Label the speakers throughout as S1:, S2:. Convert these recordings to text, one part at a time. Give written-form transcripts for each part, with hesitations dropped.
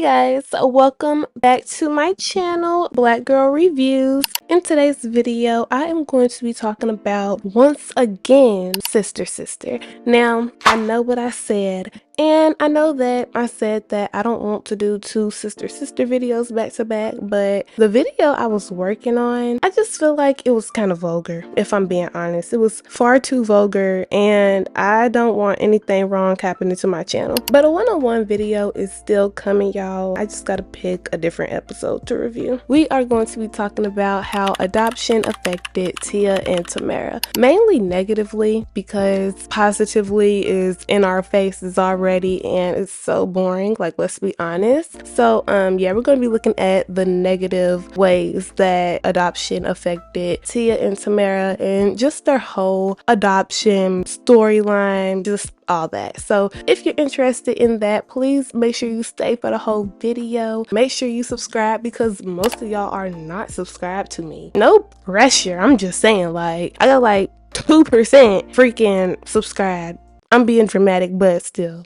S1: guys, welcome back to my channel, Black Girl Reviews. In today's video, I am going to be talking about, once again, Sister Sister. Now, I know what I said, and I know that I said that I don't want to do two Sister Sister videos back to back, but the video I was working on, I just feel like it was kind of vulgar, if I'm being honest. It was far too vulgar, and I don't want anything wrong happening to my channel. But a one-on-one video is still coming, y'all. I just gotta pick a different episode to review. We are going to be talking about how adoption affected Tia and Tamera. Mainly negatively, because positively is in our faces already and it's so boring, like, let's be honest. So yeah, we're going to be looking at the negative ways that adoption affected Tia and Tamera and just their whole adoption storyline, just all that. So if you're interested in that, please make sure you stay for the whole video. Make sure you subscribe, because most of y'all are not subscribed to me. No pressure, I'm just saying, like, I got like 2% freaking subscribe. I'm being dramatic, but still.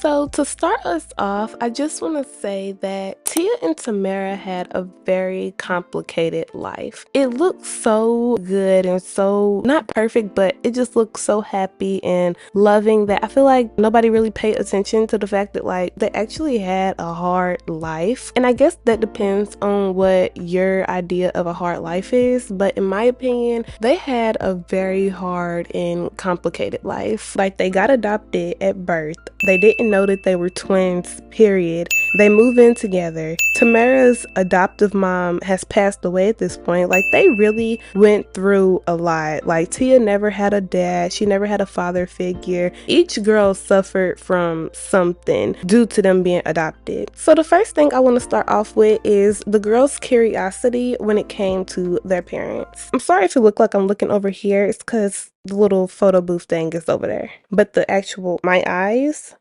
S1: So to start us off, I just want to say that Tia and Tamera had a very complicated life. It looked so good and so, not perfect, but it just looked so happy and loving that I feel like nobody really paid attention to the fact that, like, they actually had a hard life. And I guess that depends on what your idea of a hard life is, but in my opinion, they had a very hard and complicated life. Like, they got adopted at birth. They didn't know that they were twins, period. They move in together. Tamera's adoptive mom has passed away at this point. Like, they really went through a lot. Like, Tia never had a dad. She never had a father figure. Each girl suffered from something due to them being adopted. So the first thing I want to start off with is the girls' curiosity when it came to their parents. I'm sorry if it looked like I'm looking over here. It's because the little photo booth thing is over there. But the actual, my eyes,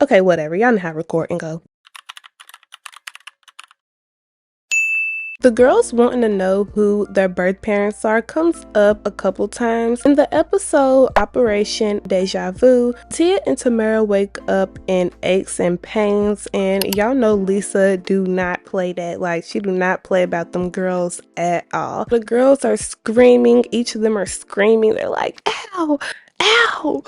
S1: okay, whatever. Y'all know how recording go. The girls wanting to know who their birth parents are comes up a couple times. In the episode Operation Deja Vu, Tia and Tamera wake up in aches and pains, and y'all know Lisa do not play that. Like, she do not play about them girls at all. The girls are screaming. Each of them are screaming. They're like, ow, ow,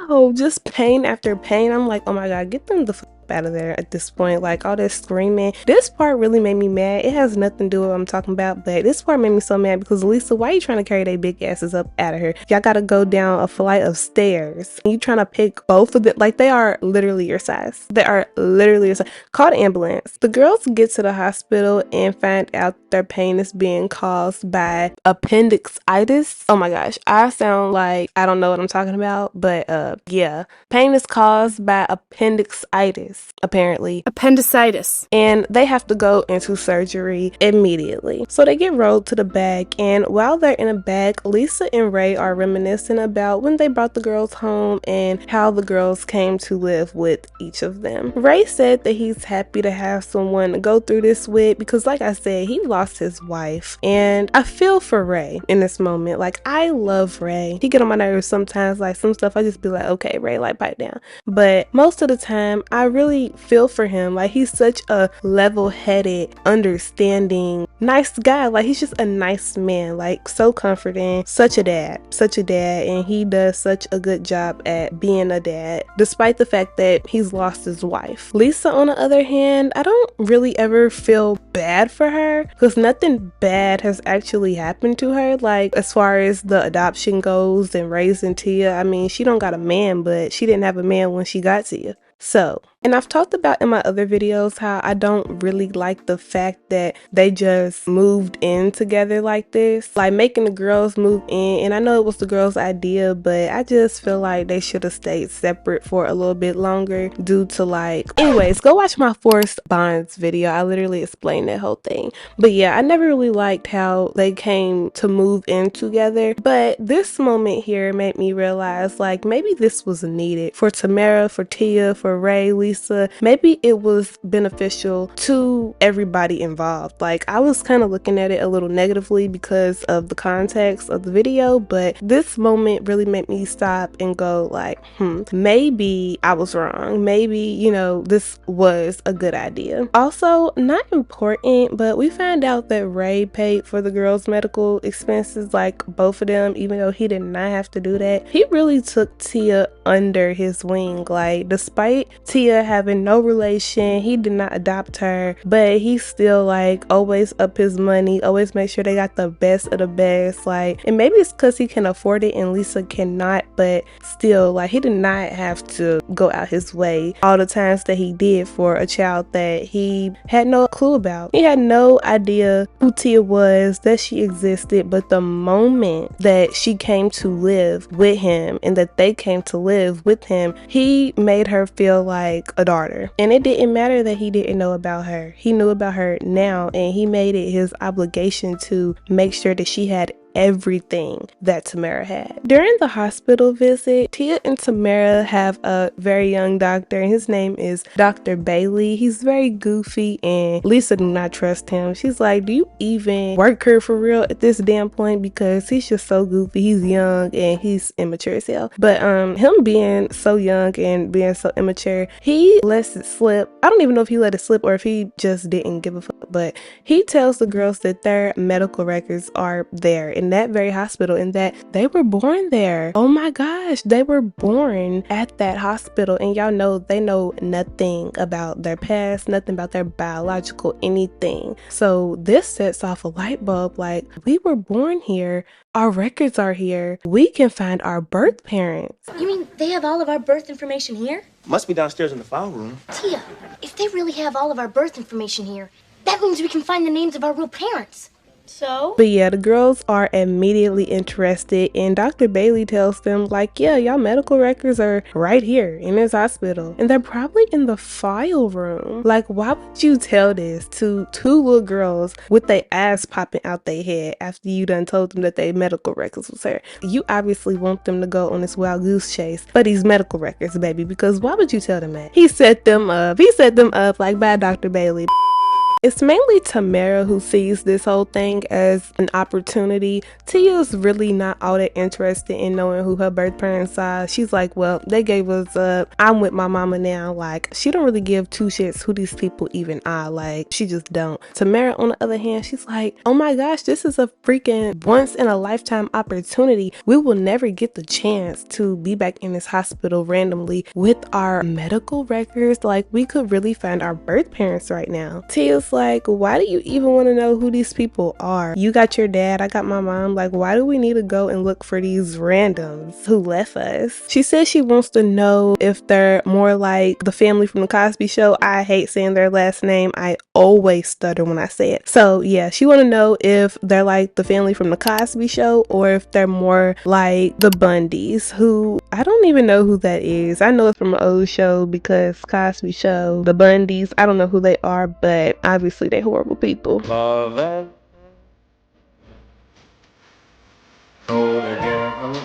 S1: ow, just pain after pain. I'm like, oh my god, get them the f out of there at this point. Like, all this screaming. This part really made me mad. It has nothing to do with what I'm talking about, but this part made me so mad because, Lisa, why are you trying to carry their big asses up out of here? Y'all gotta go down a flight of stairs. You trying to pick both of them? Like, they are literally your size. They are literally your size. Call the ambulance. The girls get to the hospital and find out their pain is being caused by appendicitis. Oh my gosh, I sound like I don't know what I'm talking about, but yeah, pain is caused by appendicitis, apparently.
S2: Appendicitis.
S1: And they have to go into surgery immediately. So they get rolled to the back, and while they're in a back, Lisa and Ray are reminiscing about when they brought the girls home and how the girls came to live with each of them. Ray said that he's happy to have someone to go through this with, because, like I said, he lost his wife, and I feel for Ray in this moment. Like, I love Ray. He get on my nerves sometimes. Like, some stuff I just be like, okay, Ray, like, pipe down. But most of the time, I really feel for him. Like, he's such a level-headed, understanding, nice guy. Like, he's just a nice man, like, so comforting, such a dad, and he does such a good job at being a dad, despite the fact that he's lost his wife. Lisa, on the other hand, I don't really ever feel bad for her, because nothing bad has actually happened to her. Like, as far as the adoption goes and raising Tia, I mean, she don't got a man, but she didn't have a man when she got Tia. So, and I've talked about in my other videos how I don't really like the fact that they just moved in together like this, like making the girls move in. And I know it was the girls' idea, but I just feel like they should have stayed separate for a little bit longer due to, like, anyways, go watch my forced bonds video. I literally explained that whole thing. But yeah, I never really liked how they came to move in together. But this moment here made me realize, like, maybe this was needed for Tamera, for Tia, for Ray, Lisa, Lisa, maybe it was beneficial to everybody involved. Like, I was kind of looking at it a little negatively because of the context of the video, but this moment really made me stop and go like, maybe I was wrong. Maybe, you know, this was a good idea. Also, not important, but we found out that Ray paid for the girls' medical expenses, like both of them, even though he did not have to do that. He really took Tia under his wing. Like, despite Tia having no relation, he did not adopt her, but he still like always up his money, always make sure they got the best of the best. Like, and maybe it's because he can afford it and Lisa cannot, but still, like, he did not have to go out his way all the times that he did for a child that he had no clue about. He had no idea who Tia was, that she existed, but the moment that she came to live with him and that they came to live with him, he made her feel like a daughter. And it didn't matter that he didn't know about her. He knew about her now, and he made it his obligation to make sure that she had everything that Tamera had. During the hospital visit, Tia and Tamera have a very young doctor, and his name is Dr. Bailey. He's very goofy, and Lisa do not trust him. She's like, do you even work here for real at this damn point? Because he's just so goofy. He's young and he's immature as hell. But him being so young and being so immature, he lets it slip. I don't even know if he let it slip or if he just didn't give a fuck, but he tells the girls that their medical records are there in that very hospital and that they were born there. Oh my gosh, they were born at that hospital, and y'all know they know nothing about their past, nothing about their biological anything. So this sets off a light bulb, like, we were born here, our records are here, we can find our birth parents.
S2: You mean they have all of our birth information here?
S3: Must be downstairs in the file room.
S2: Tia, if they really have all of our birth information here, that means we can find the names of our real parents. So?
S1: But yeah, the girls are immediately interested, and Dr. Bailey tells them like, yeah, y'all medical records are right here in this hospital, and they're probably in the file room. Like, why would you tell this to two little girls with their ass popping out their head after you done told them that their medical records was there? You obviously want them to go on this wild goose chase for these medical records, baby, because why would you tell them that? He set them up like, bye, Dr. Bailey. It's mainly Tamera who sees this whole thing as an opportunity. Tia's really not all that interested in knowing who her birth parents are. She's like, well, they gave us up. I'm with my mama now. Like, she don't really give two shits who these people even are. Like, she just don't. Tamera, on the other hand, she's like, oh my gosh, this is a freaking once in a lifetime opportunity. We will never get the chance to be back in this hospital randomly with our medical records. Like, we could really find our birth parents right now. Tia's like, why do you even want to know who these people are? You got your dad, I got my mom. Like, why do we need to go and look for these randoms who left us? She says she wants to know if they're more like the family from the Cosby Show. I hate saying their last name. I always stutter when I say it. So yeah, she want to know if they're like the family from the Cosby Show or if they're more like the Bundys, who I don't even know who that is. I know it's from an old show because Cosby Show, the Bundys, I don't know who they are, but obviously they horrible people.
S3: Love and go together.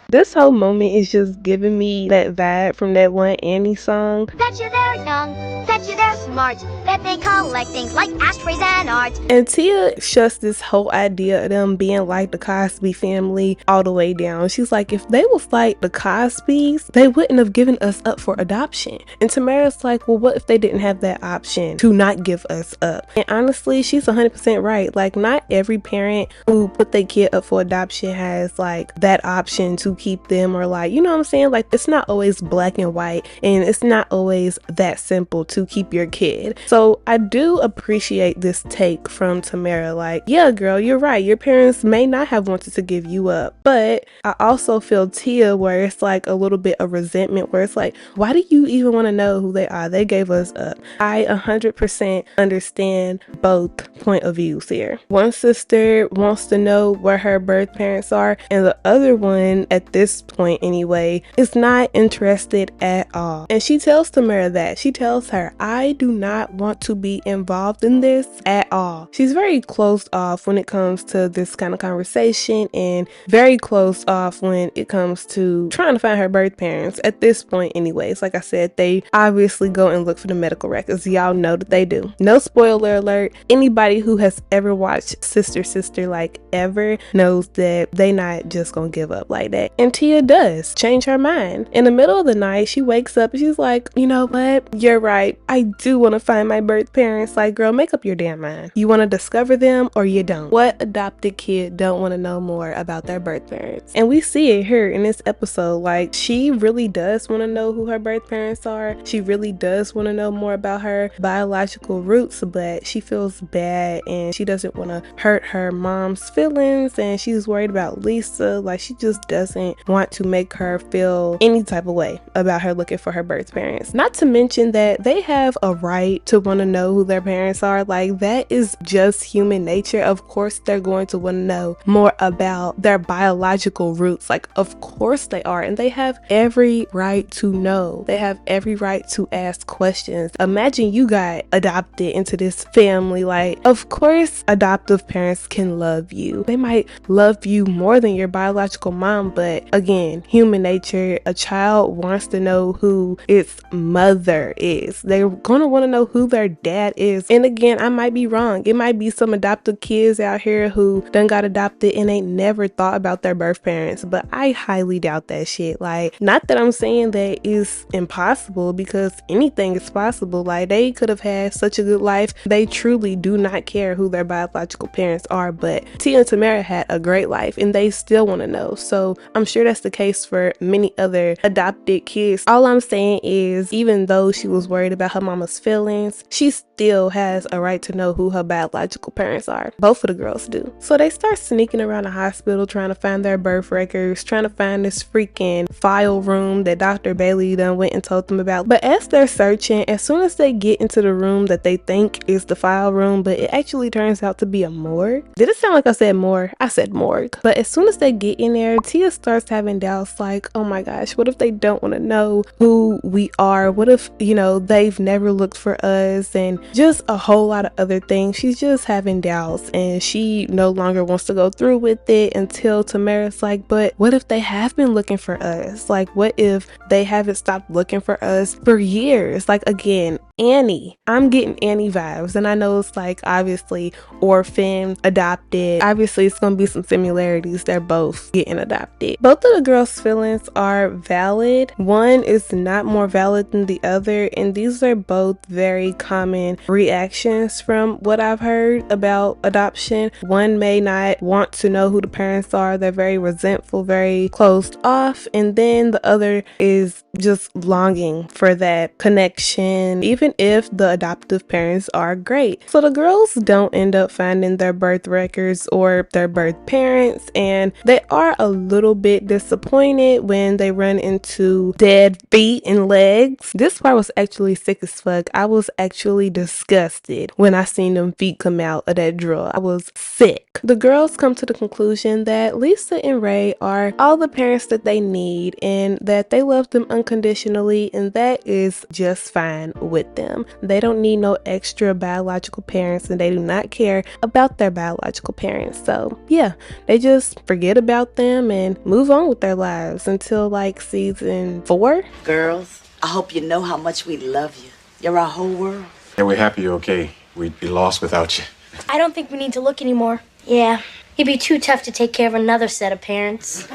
S1: This whole moment is just giving me that vibe from that one Annie song.
S4: Bet you they're young, bet you they're smart, bet they collect things like ashtrays and art.
S1: And Tia shuts this whole idea of them being like the Cosby family all the way down. She's like, if they was like the Cosbys, they wouldn't have given us up for adoption. And Tamara's like, well, what if they didn't have that option to not give us up? And honestly, she's 100% right. Like, not every parent who put their kid up for adoption has like that option to keep them, or like, you know what I'm saying? Like, it's not always black and white, and it's not always that simple to keep your kid. So I do appreciate this take from Tamera. Like, yeah, girl, you're right. Your parents may not have wanted to give you up, but I also feel Tia where it's like a little bit of resentment, where it's like, why do you even want to know who they are? They gave us up. I 100% understand both point of views here. One sister wants to know where her birth parents are, and the other one, at this point anyway, is not interested at all. And she tells Tamera that. She tells her, I do not want to be involved in this at all. She's very closed off when it comes to this kind of conversation, and very closed off when it comes to trying to find her birth parents at this point anyways. Like I said, they obviously go and look for the medical records. Y'all know that they do. No spoiler alert. Anybody who has ever watched Sister Sister like ever knows that they not just gonna give up like that. And Tia does change her mind. In the middle of the night, she wakes up and she's like, you know what? You're right. I do want to find my birth parents. Like, girl, make up your damn mind. You want to discover them or you don't. What adopted kid don't want to know more about their birth parents? And we see it here in this episode. Like, she really does want to know who her birth parents are. She really does want to know more about her biological roots, but she feels bad and she doesn't want to hurt her mom's feelings, and she's worried about Lisa. Like, she just doesn't want to make her feel any type of way about her looking for her birth parents. Not to mention that they have a right to want to know who their parents are. Like, that is just human nature. Of course they're going to want to know more about their biological roots. Like, of course they are, and they have every right to know. They have every right to ask questions. Imagine you got adopted into this family. Like, of course adoptive parents can love you. They might love you more than your biological mom, but again, human nature, a child wants to know who its mother is. They're gonna want to know who their dad is. And again, I might be wrong. It might be some adopted kids out here who done got adopted and ain't never thought about their birth parents, but I highly doubt that shit. Like, not that I'm saying that it's impossible, because anything is possible. Like, they could have had such a good life. They truly do not care who their biological parents are, but Tia and Tamera had a great life and they still want to know. So I'm sure that's the case for many other adopted kids. All I'm saying is, even though she was worried about her mama's feelings, she still has a right to know who her biological parents are. Both of the girls do. So they start sneaking around the hospital trying to find their birth records, trying to find this freaking file room that Dr. Bailey done went and told them about. But as they're searching, as soon as they get into the room that they think is the file room, but it actually turns out to be a morgue. Did it sound like I said more? I said morgue. But as soon as they get in there, Tia starts having doubts like, oh my gosh, what if they don't want to know who we are? What if, you know, they've never looked for us, and just a whole lot of other things. She's just having doubts and she no longer wants to go through with it until Tamera's like, but what if they have been looking for us? Like, what if they haven't stopped looking for us for years? Like, again, Annie. I'm getting Annie vibes, and I know it's like obviously orphan, adopted. Obviously it's gonna be some similarities. They're both getting adopted. Both of the girls' feelings are valid. One is not more valid than the other, and these are both very common reactions from what I've heard about adoption. One may not want to know who the parents are. They're very resentful, very closed off, and then the other is just longing for that connection, even if the adoptive parents are great. So the girls don't end up finding their birth records or their birth parents, and they are a little bit disappointed when they run into dead feet and legs. This part was actually sick as fuck. I was actually disgusted when I seen them feet come out of that drawer. I was sick. The girls come to the conclusion that Lisa and Ray are all the parents that they need, and that they love them unconditionally, and that is just fine with them. They don't need no extra biological parents, and they do not care about their biological parents. So yeah, they just forget about them and move on with their lives until like season 4.
S5: Girls, I hope you know how much we love you. You're our whole world.
S3: Yeah, we're happy you're okay. We'd be lost without you.
S2: I don't think we need to look anymore. Yeah, it'd be too tough to take care of another set of parents.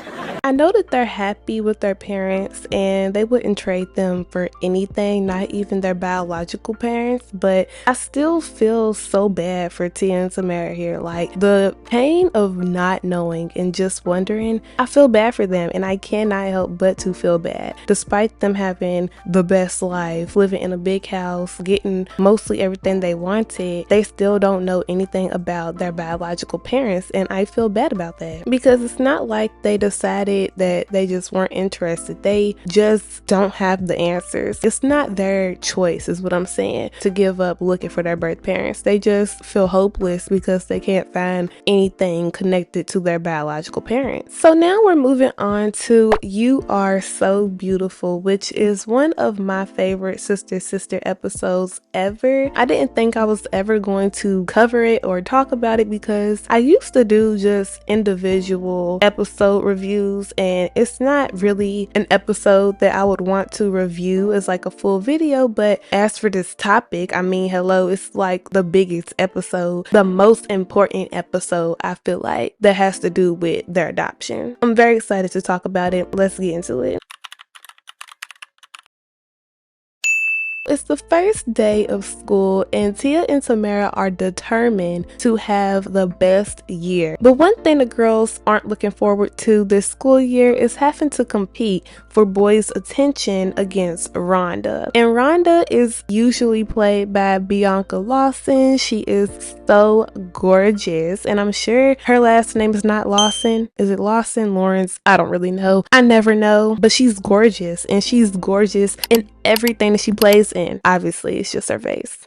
S1: I know that they're happy with their parents and they wouldn't trade them for anything, not even their biological parents, but I still feel so bad for Tia and Tamera here. Like, the pain of not knowing and just wondering, I feel bad for them, and I cannot help but to feel bad. Despite them having the best life, living in a big house, getting mostly everything they wanted, they still don't know anything about their biological parents, and I feel bad about that because it's not like they decided it that they just weren't interested. They just don't have the answers. It's not their choice, is what I'm saying, to give up looking for their birth parents. They just feel hopeless because they can't find anything connected to their biological parents. So now we're moving on to You Are So Beautiful, which is one of my favorite sister episodes ever. I didn't think I was ever going to cover it or talk about it because I used to do just individual episode reviews, and it's not really an episode that I would want to review as like a full video. But as for this topic, I mean, hello, it's like the biggest episode, the most important episode, I feel like, that has to do with their adoption. I'm very excited to talk about it. Let's get into it. It's the first day of school and Tia and Tamera are determined to have the best year. But one thing the girls aren't looking forward to this school year is having to compete for boys' attention against Rhonda. And Rhonda is usually played by Bianca Lawson. She is so gorgeous, and I'm sure her last name is not Lawson. Is it Lawson? Lawrence? I don't really know. I never know, but she's gorgeous, and she's gorgeous in everything that she plays in. Obviously, it's just her face.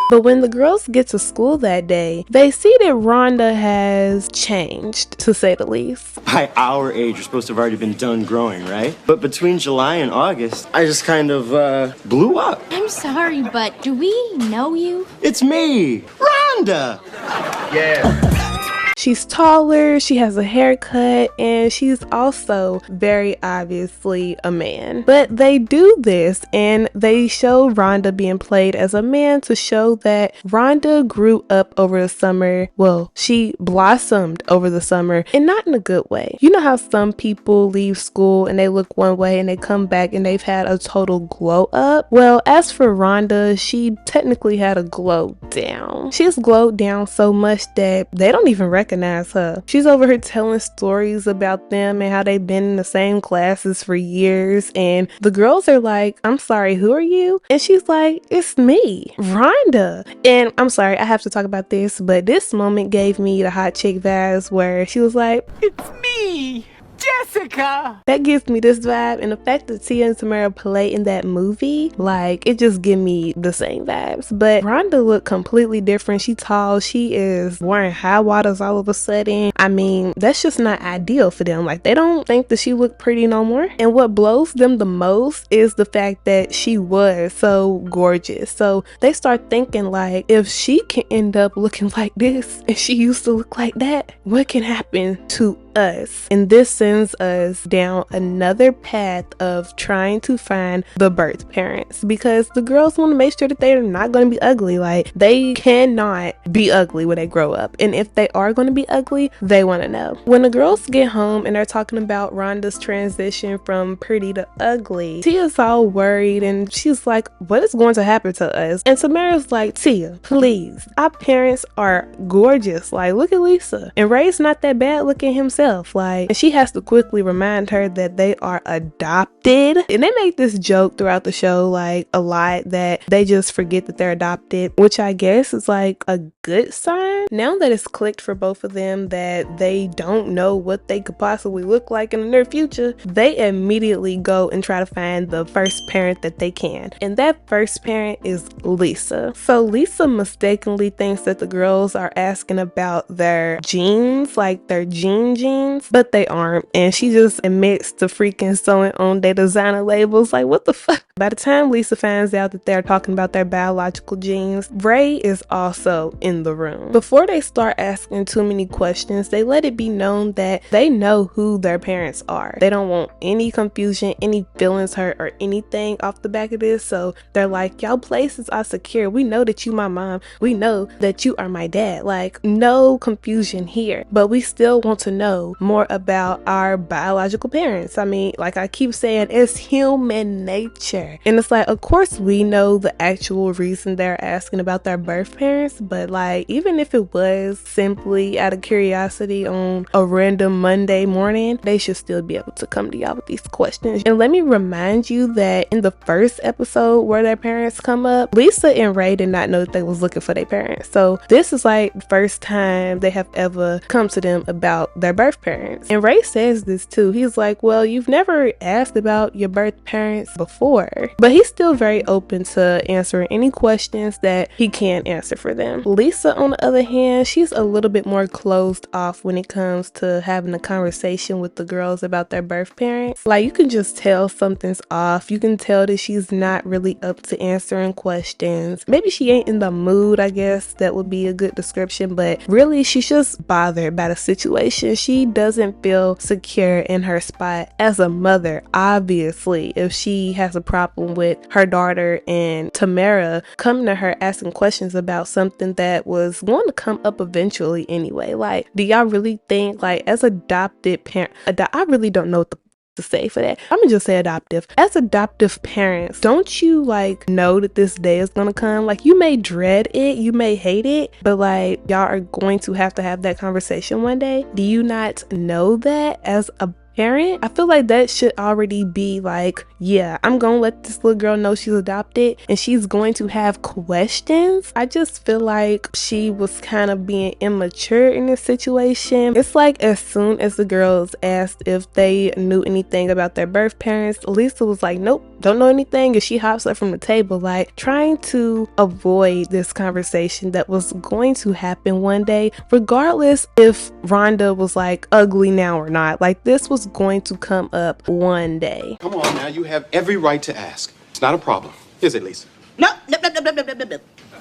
S1: But when the girls get to school that day, they see that Rhonda has changed, to say the least.
S6: By our age, we're supposed to have already been done growing, right? But between July and August, I just kind of, blew up.
S7: I'm sorry, but do we know you?
S6: It's me, Rhonda! Yeah.
S1: She's taller, she has a haircut, and she's also very obviously a man. But they do this and they show Rhonda being played as a man to show that Rhonda grew up over the summer. Well, she blossomed over the summer, and not in a good way. You know how some people leave school and they look one way and they come back and they've had a total glow up? Well, as for Rhonda, she technically had a glow down. She's glowed down so much that they don't even recognize her. She's over here telling stories about them and how they've been in the same classes for years, and the girls are like, I'm sorry, who are you? And she's like, it's me, Rhonda. And I'm sorry, I have to talk about this, but this moment gave me the hot chick vibes where she was like,
S8: it's me, Jessica.
S1: That gives me this vibe, and the fact that Tia and Tamera play in that movie, like, it just give me the same vibes. But Rhonda looked completely different. She tall, she is wearing high waters all of a sudden. I mean, that's just not ideal for them. Like, they don't think that she looked pretty no more. And what blows them the most is the fact that she was so gorgeous. So they start thinking, like, if she can end up looking like this and she used to look like that, what can happen to us? And this sends us down another path of trying to find the birth parents, because the girls want to make sure that they're not going to be ugly. Like, they cannot be ugly when they grow up, and if they are going to be ugly, they want to know. When the girls get home and they're talking about Rhonda's transition from pretty to ugly, Tia's all worried and she's like, what is going to happen to us? And Tamara's like, Tia, please, our parents are gorgeous. Like, look at Lisa, and Ray's not that bad looking himself. Like, and she has to quickly remind her that they are adopted. And they make this joke throughout the show, like, a lot, that they just forget that they're adopted, which I guess is like a good sign. Now that it's clicked for both of them that they don't know what they could possibly look like in the near future, they immediately go and try to find the first parent that they can. And that first parent is Lisa. So Lisa mistakenly thinks that the girls are asking about their genes, like their genes, but they aren't. And she just admits to freaking sewing on their designer labels. Like, what the fuck? By the time Lisa finds out that they're talking about their biological genes, Ray is also in the room. Before they start asking too many questions, they let it be known that they know who their parents are. They don't want any confusion, any feelings hurt, or anything off the back of this. So they're like, y'all places are secure. We know that you my mom. We know that you are my dad. Like, no confusion here. But we still want to know more about our biological parents. I mean, like I keep saying, it's human nature. And it's like, of course we know the actual reason they're asking about their birth parents, but like, like, even if it was simply out of curiosity on a random Monday morning, they should still be able to come to y'all with these questions. And let me remind you that in the first episode where their parents come up, Lisa and Ray did not know that they was looking for their parents. So this is like the first time they have ever come to them about their birth parents. And Ray says this too. He's like, well, you've never asked about your birth parents before. But he's still very open to answering any questions that he can answer for them. Lisa, on the other hand, she's a little bit more closed off when it comes to having a conversation with the girls about their birth parents. Like, you can just tell something's off. You can tell that she's not really up to answering questions. Maybe she ain't in the mood, I guess that would be a good description, but really she's just bothered by the situation. She doesn't feel secure in her spot as a mother. Obviously, if she has a problem with her daughter and Tamera coming to her asking questions about something that was going to come up eventually anyway. Like, do y'all really think, like, as adopted parent, I really don't know what to say for that. I'm gonna just say adoptive. As adoptive parents, don't you like know that this day is gonna come? Like, you may dread it, you may hate it, but like, y'all are going to have that conversation one day. Do you not know that as a parent? I feel like that should already be like, yeah, I'm gonna let this little girl know she's adopted and she's going to have questions. I just feel like she was kind of being immature in this situation. It's like, as soon as the girls asked if they knew anything about their birth parents, Lisa was like, nope, don't know anything, and she hops up from the table, like trying to avoid this conversation that was going to happen one day, regardless if Rhonda was like ugly now or not. Like, this was going to come up one day.
S3: Come on now, you have every right to ask. It's not a problem, is it, Lisa?
S5: No, no, no, no, no, no, no, no.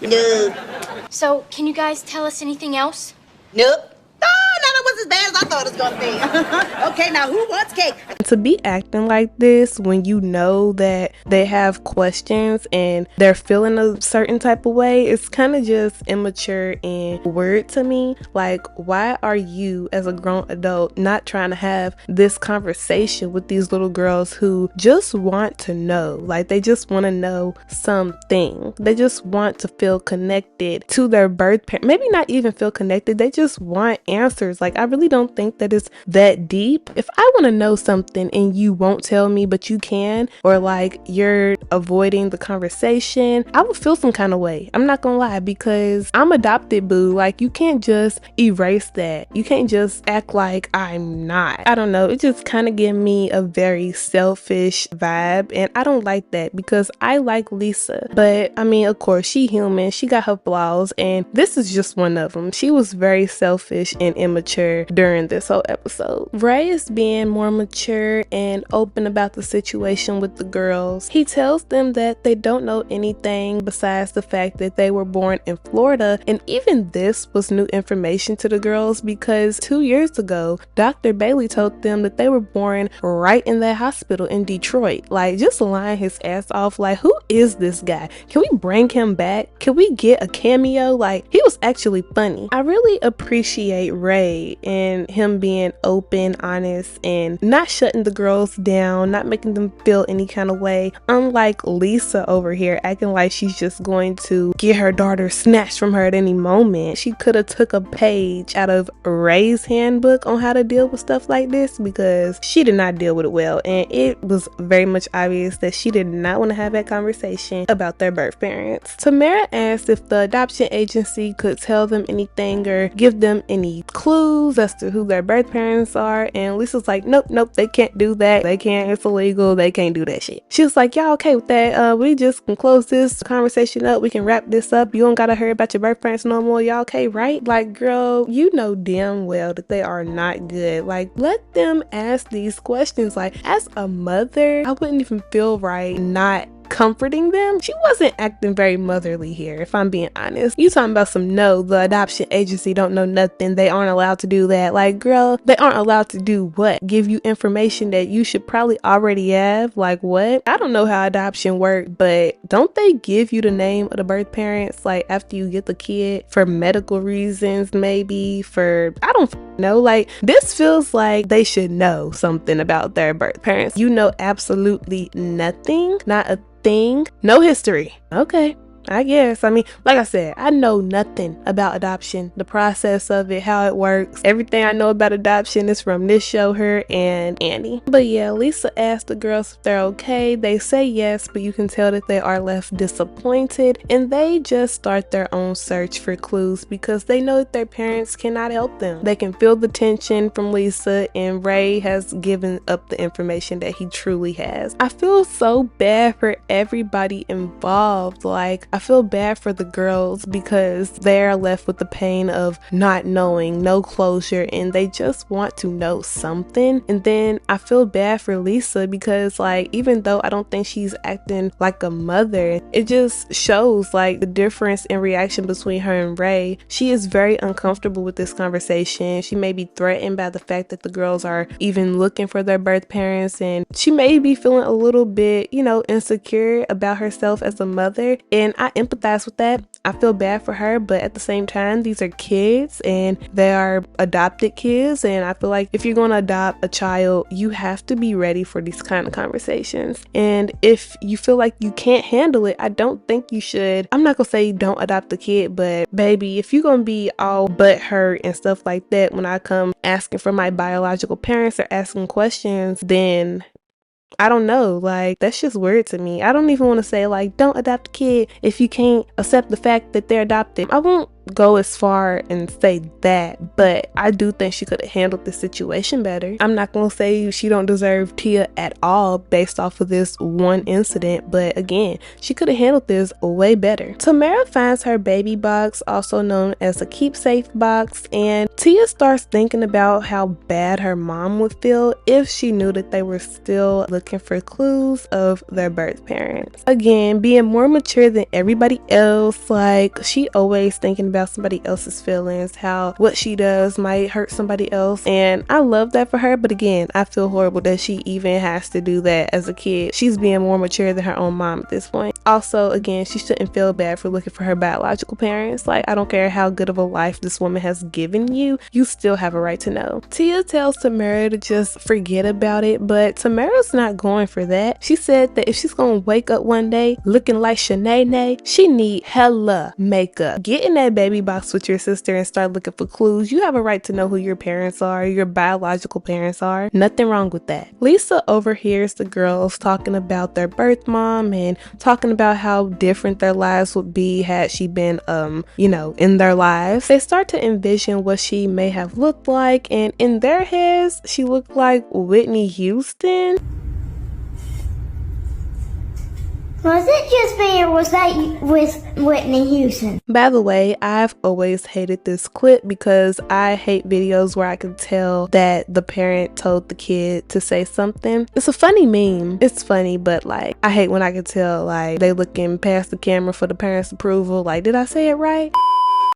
S5: No.
S2: So, can you guys tell us anything else?
S5: Nope. Oh, no, that was as bad as I thought it was gonna be. Okay, now who wants cake?
S1: To be acting like this when you know that they have questions and they're feeling a certain type of way, it's kind of just immature and weird to me. Like, why are you as a grown adult not trying to have this conversation with these little girls who just want to know? Like, they just want to know something. They just want to feel connected to their birth parent. Maybe not even feel connected. They just want answers. Like, I really don't think that it's that deep. If I want to know something and you won't tell me but you can, or like you're avoiding the conversation, I would feel some kind of way. I'm not gonna lie, because I'm adopted, boo. Like, you can't just erase that. You can't just act like I'm not. I don't know, it just kind of gave me a very selfish vibe, and I don't like that because I like Lisa. But I mean, of course, she human, she got her flaws, and this is just one of them. She was very selfish and immature during this whole episode. Ray is being more mature and open about the situation with the girls. He tells them that they don't know anything besides the fact that they were born in Florida, and even this was new information to the girls because 2 years ago, Dr. Bailey told them that they were born right in that hospital in Detroit. Like, just lying his ass off. Like, who is this guy? Can we bring him back? Can we get a cameo? Like, he was actually funny. I really appreciate Ray and him being open, honest, and not shutting the girls down, not making them feel any kind of way. Unlike Lisa over here acting like she's just going to get her daughter snatched from her at any moment. She could have took a page out of Ray's handbook on how to deal with stuff like this, because she did not deal with it well, and it was very much obvious that she did not want to have that conversation about their birth parents. Tamera asked if the adoption agency could tell them anything or give them any clues as to who their birth parents are, and Lisa's like, nope, they can't do that. They can't, it's illegal, they can't do that shit. She was like, y'all okay with that? We just can close this conversation up, we can wrap this up, you don't gotta hear about your birth parents no more, y'all okay, right? Like, girl, you know damn well that they are not good. Like, let them ask these questions. Like, as a mother, I wouldn't even feel right not comforting them. She wasn't acting very motherly here, if I'm being honest. You talking about some, no, the adoption agency don't know nothing, they aren't allowed to do that. Like, girl, they aren't allowed to do what? Give you information that you should probably already have? Like, what? I don't know how adoption works, but don't they give you the name of the birth parents like after you get the kid for medical reasons, maybe for, I don't know. Like, this feels like they should know something about their birth parents. You know absolutely nothing, not a thing, no history. Okay, I guess. I mean, like I said, I know nothing about adoption, the process of it, how it works. Everything I know about adoption is from this show, her, and Annie. But yeah, Lisa asked the girls if they're okay. They say yes, but you can tell that they are left disappointed, and they just start their own search for clues because they know that their parents cannot help them. They can feel the tension from Lisa, and Ray has given up the information that he truly has. I feel so bad for everybody involved. Like, I feel bad for the girls because they're left with the pain of not knowing, no closure, and they just want to know something. And then I feel bad for Lisa because, like, even though I don't think she's acting like a mother, it just shows like the difference in reaction between her and Ray. She is very uncomfortable with this conversation. She may be threatened by the fact that the girls are even looking for their birth parents, and she may be feeling a little bit, you know, insecure about herself as a mother, and I empathize with that. I feel bad for her, but at the same time, these are kids and they are adopted kids, and I feel like if you're going to adopt a child, you have to be ready for these kind of conversations. And if you feel like you can't handle it, I don't think you should. I'm not gonna say don't adopt the kid, but baby, if you're gonna be all butt hurt and stuff like that when I come asking for my biological parents or asking questions, then I don't know, like, that's just weird to me. I don't even want to say, like, don't adopt a kid if you can't accept the fact that they're adopted. I won't go as far and say that, but I do think she could have handled the situation better. I'm not gonna say she don't deserve Tia at all based off of this one incident, but again, she could have handled this way better. Tamera finds her baby box, also known as a keepsake box, and Tia starts thinking about how bad her mom would feel if she knew that they were still looking for clues of their birth parents. Again, being more mature than everybody else, like, she always thinking about somebody else's feelings, how what she does might hurt somebody else, and I love that for her. But again, I feel horrible that she even has to do that as a kid. She's being more mature than her own mom at this point. Also, again, she shouldn't feel bad for looking for her biological parents. Like, I don't care how good of a life this woman has given you, you still have a right to know. Tia tells Tamera to just forget about it, but Tamera's not going for that. She said that if she's gonna wake up one day looking like Shanae, she need hella makeup. Get in that baby box with your sister and start looking for clues. You have a right to know who your parents are, your biological parents are. Nothing wrong with that. Lisa overhears the girls talking about their birth mom and talking about how different their lives would be had she been, you know, in their lives. They start to envision what she may have looked like, and in their heads, she looked like Whitney Houston.
S4: Was it just me, or was that with Whitney Houston?
S1: By the way, I've always hated this clip because I hate videos where I can tell that the parent told the kid to say something. It's a funny meme. It's funny, but like, I hate when I can tell like they looking past the camera for the parents' approval. Like, did I say it right?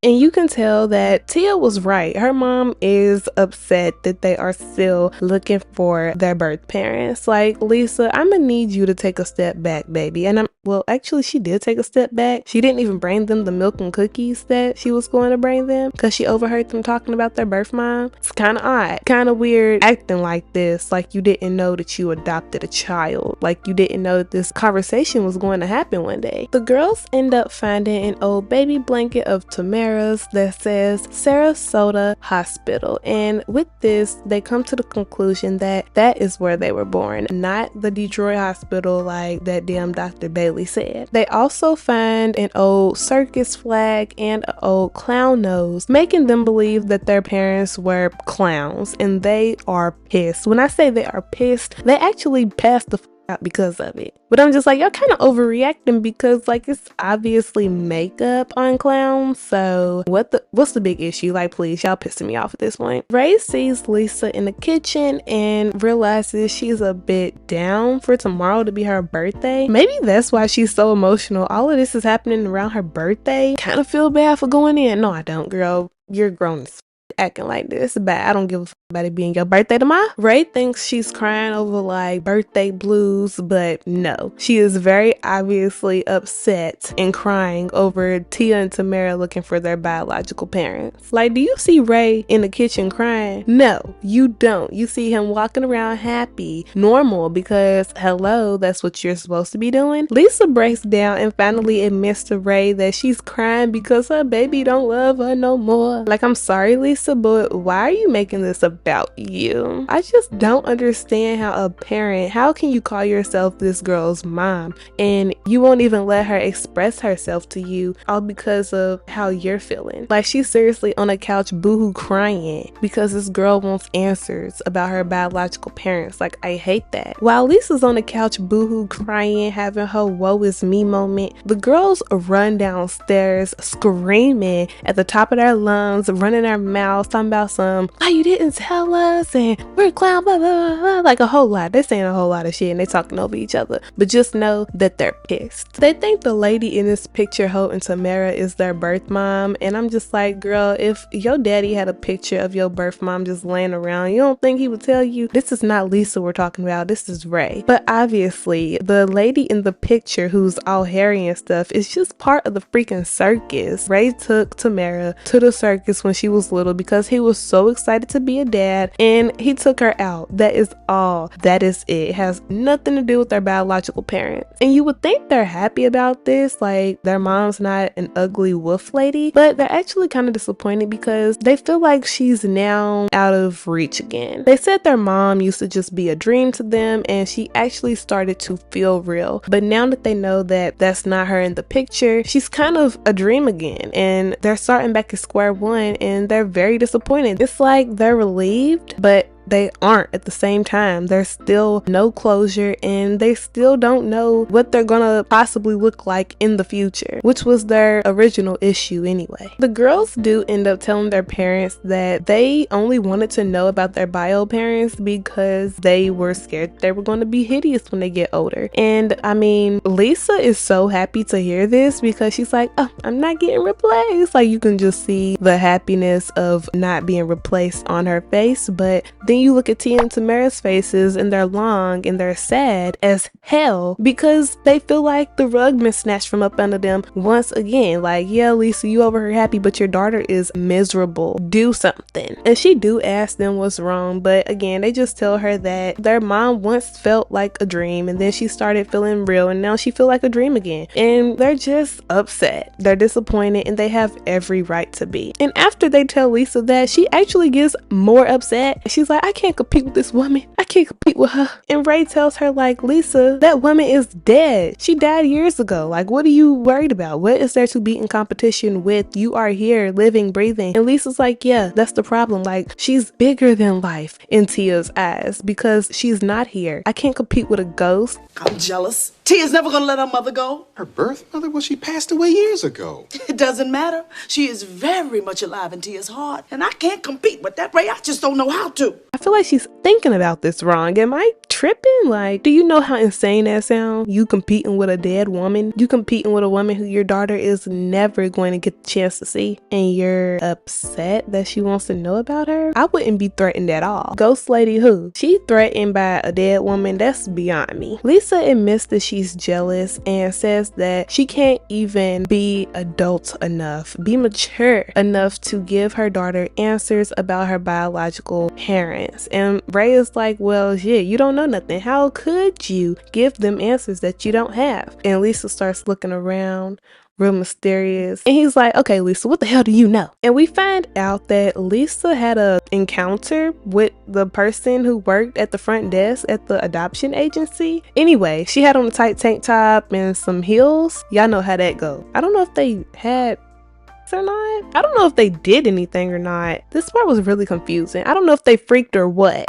S1: And you can tell that Tia was right. Her mom is upset that they are still looking for their birth parents. Like, Lisa, I'm gonna need you to take a step back, baby. And well, actually, she did take a step back. She didn't even bring them the milk and cookies that she was going to bring them because she overheard them talking about their birth mom. It's kind of odd, kind of weird acting like this, like you didn't know that you adopted a child, like you didn't know that this conversation was going to happen one day. The girls end up finding an old baby blanket of Tamera's that says Sarasota Hospital, and with this, they come to the conclusion that that is where they were born, not the Detroit hospital like that damn Dr. Bailey said. They also find an old circus flag and an old clown nose, making them believe that their parents were clowns, and they are pissed. When I say they are pissed, they actually passed the out because of it. But I'm just like, y'all kind of overreacting because like it's obviously makeup on clowns, so what's the big issue? Like, please, y'all pissing me off at this point. Ray sees Lisa in the kitchen and realizes she's a bit down for tomorrow to be her birthday. Maybe that's why she's so emotional. All of this is happening around her birthday. Kind of feel bad for going in. No, I don't, girl. You're grown as acting like this. But I don't give a fuck about it being your birthday tomorrow. Ray thinks she's crying over like birthday blues, but no. She is very obviously upset and crying over Tia and Tamera looking for their biological parents. Like, do you see Ray in the kitchen crying? No, you don't. You see him walking around happy, normal, because hello, that's what you're supposed to be doing. Lisa breaks down and finally admits to Ray that she's crying because her baby don't love her no more. Like, I'm sorry, Lisa, but why are you making this about you? I just don't understand how a parent, how can you call yourself this girl's mom and you won't even let her express herself to you all because of how you're feeling? Like, she's seriously on a couch boohoo crying because this girl wants answers about her biological parents. Like, I hate that. While Lisa's on the couch boohoo crying, having her woe is me moment, the girls run downstairs screaming at the top of their lungs, running their mouths, talking about some, why you didn't tell us, and we're a clown, blah, blah, blah, like a whole lot. They're saying a whole lot of shit and they talking over each other, but just know that they're pissed. They think the lady in this picture holding Tamera is their birth mom, and I'm just like, girl, if your daddy had a picture of your birth mom just laying around, you don't think he would tell you? This is not Lisa we're talking about, this is Ray. But obviously the lady in the picture who's all hairy and stuff is just part of the freaking circus. Ray took Tamera to the circus when she was little because he was so excited to be a dad, and he took her out. That is all. That is it. It has nothing to do with their biological parents. And you would think they're happy about this, like their mom's not an ugly wolf lady, but they're actually kind of disappointed because they feel like she's now out of reach again. They said their mom used to just be a dream to them and she actually started to feel real, but now that they know that that's not her in the picture, she's kind of a dream again, and they're starting back at square one and they're very disappointed. It's like they're relieved, but they aren't at the same time. There's still no closure and they still don't know what they're gonna possibly look like in the future, which was their original issue anyway. The girls do end up telling their parents that they only wanted to know about their bio parents because they were scared they were going to be hideous when they get older. And I mean, Lisa is so happy to hear this because she's like, oh, I'm not getting replaced. Like, you can just see the happiness of not being replaced on her face. But then you look at Tia and Tamera's faces and they're long and they're sad as hell because they feel like the rug been snatched from up under them once again. Like, yeah, Lisa, you over here happy, but your daughter is miserable. Do something. And she do ask them what's wrong, but again, they just tell her that their mom once felt like a dream and then she started feeling real and now she feel like a dream again. And they're just upset. They're disappointed and they have every right to be. And after they tell Lisa that, she actually gets more upset. She's like, I can't compete with this woman. I can't compete with her. And Ray tells her, like, Lisa, that woman is dead. She died years ago. Like, what are you worried about? What is there to be in competition with? You are here, living, breathing. And Lisa's like, yeah, that's the problem. Like, she's bigger than life in Tia's eyes because she's not here. I can't compete with a ghost.
S5: I'm jealous. Tia's never gonna let her mother go.
S3: Her birth mother? Well, she passed away years ago.
S5: It doesn't matter. She is very much alive in Tia's heart. And I can't compete with that, Ray. I just don't know how to.
S1: I feel like she's thinking about this wrong. Am I tripping? Like, do you know how insane that sounds? You competing with a dead woman? You competing with a woman who your daughter is never going to get the chance to see, and you're upset that she wants to know about her? I wouldn't be threatened at all. Ghost lady who? She threatened by a dead woman? That's beyond me. Lisa admits that she's jealous and says that she can't even be adult enough, be mature enough to give her daughter answers about her biological parents. And Ray is like, well, yeah, you don't know nothing. How could you give them answers that you don't have? And Lisa starts looking around, real mysterious. And he's like, okay, Lisa, what the hell do you know? And we find out that Lisa had a encounter with the person who worked at the front desk at the adoption agency. Anyway, she had on a tight tank top and some heels. Y'all know how that go. I don't know if they had or not. I don't know if they did anything or not. This part was really confusing. I don't know if they freaked or what.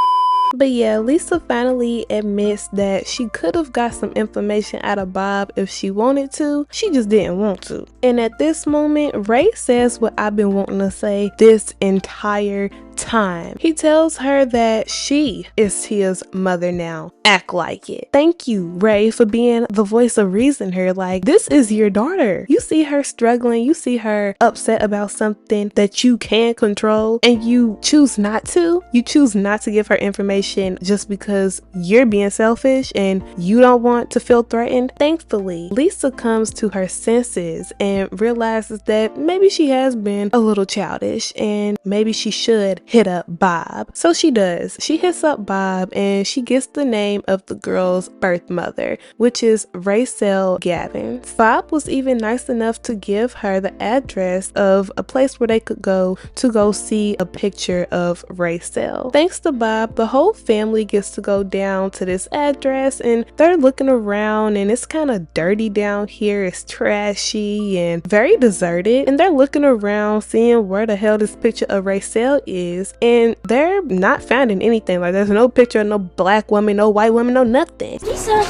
S1: But yeah, Lisa finally admits that she could have got some information out of Bob if she wanted to. She just didn't want to. And at this moment, Ray says what I've been wanting to say this entire time. time. He tells her that she is Tia's mother now. Act like it. Thank you, Ray, for being the voice of reason here. Like, this is your daughter. You see her struggling, you see her upset about something that you can control, and you choose not to. You choose not to give her information just because you're being selfish and you don't want to feel threatened. Thankfully, Lisa comes to her senses and realizes that maybe she has been a little childish and maybe she should hit up Bob. So she does. She hits up Bob and she gets the name of the girl's birth mother, which is Raycel Gavins. Bob was even nice enough to give her the address of a place where they could go to go see a picture of Raycel. Thanks to Bob, the whole family gets to go down to this address and they're looking around, and it's kind of dirty down here. It's trashy and very deserted, and they're looking around seeing where the hell this picture of Raycel is, and they're not finding anything. Like, there's no picture of no black woman, no white woman, no nothing.
S2: Lisa,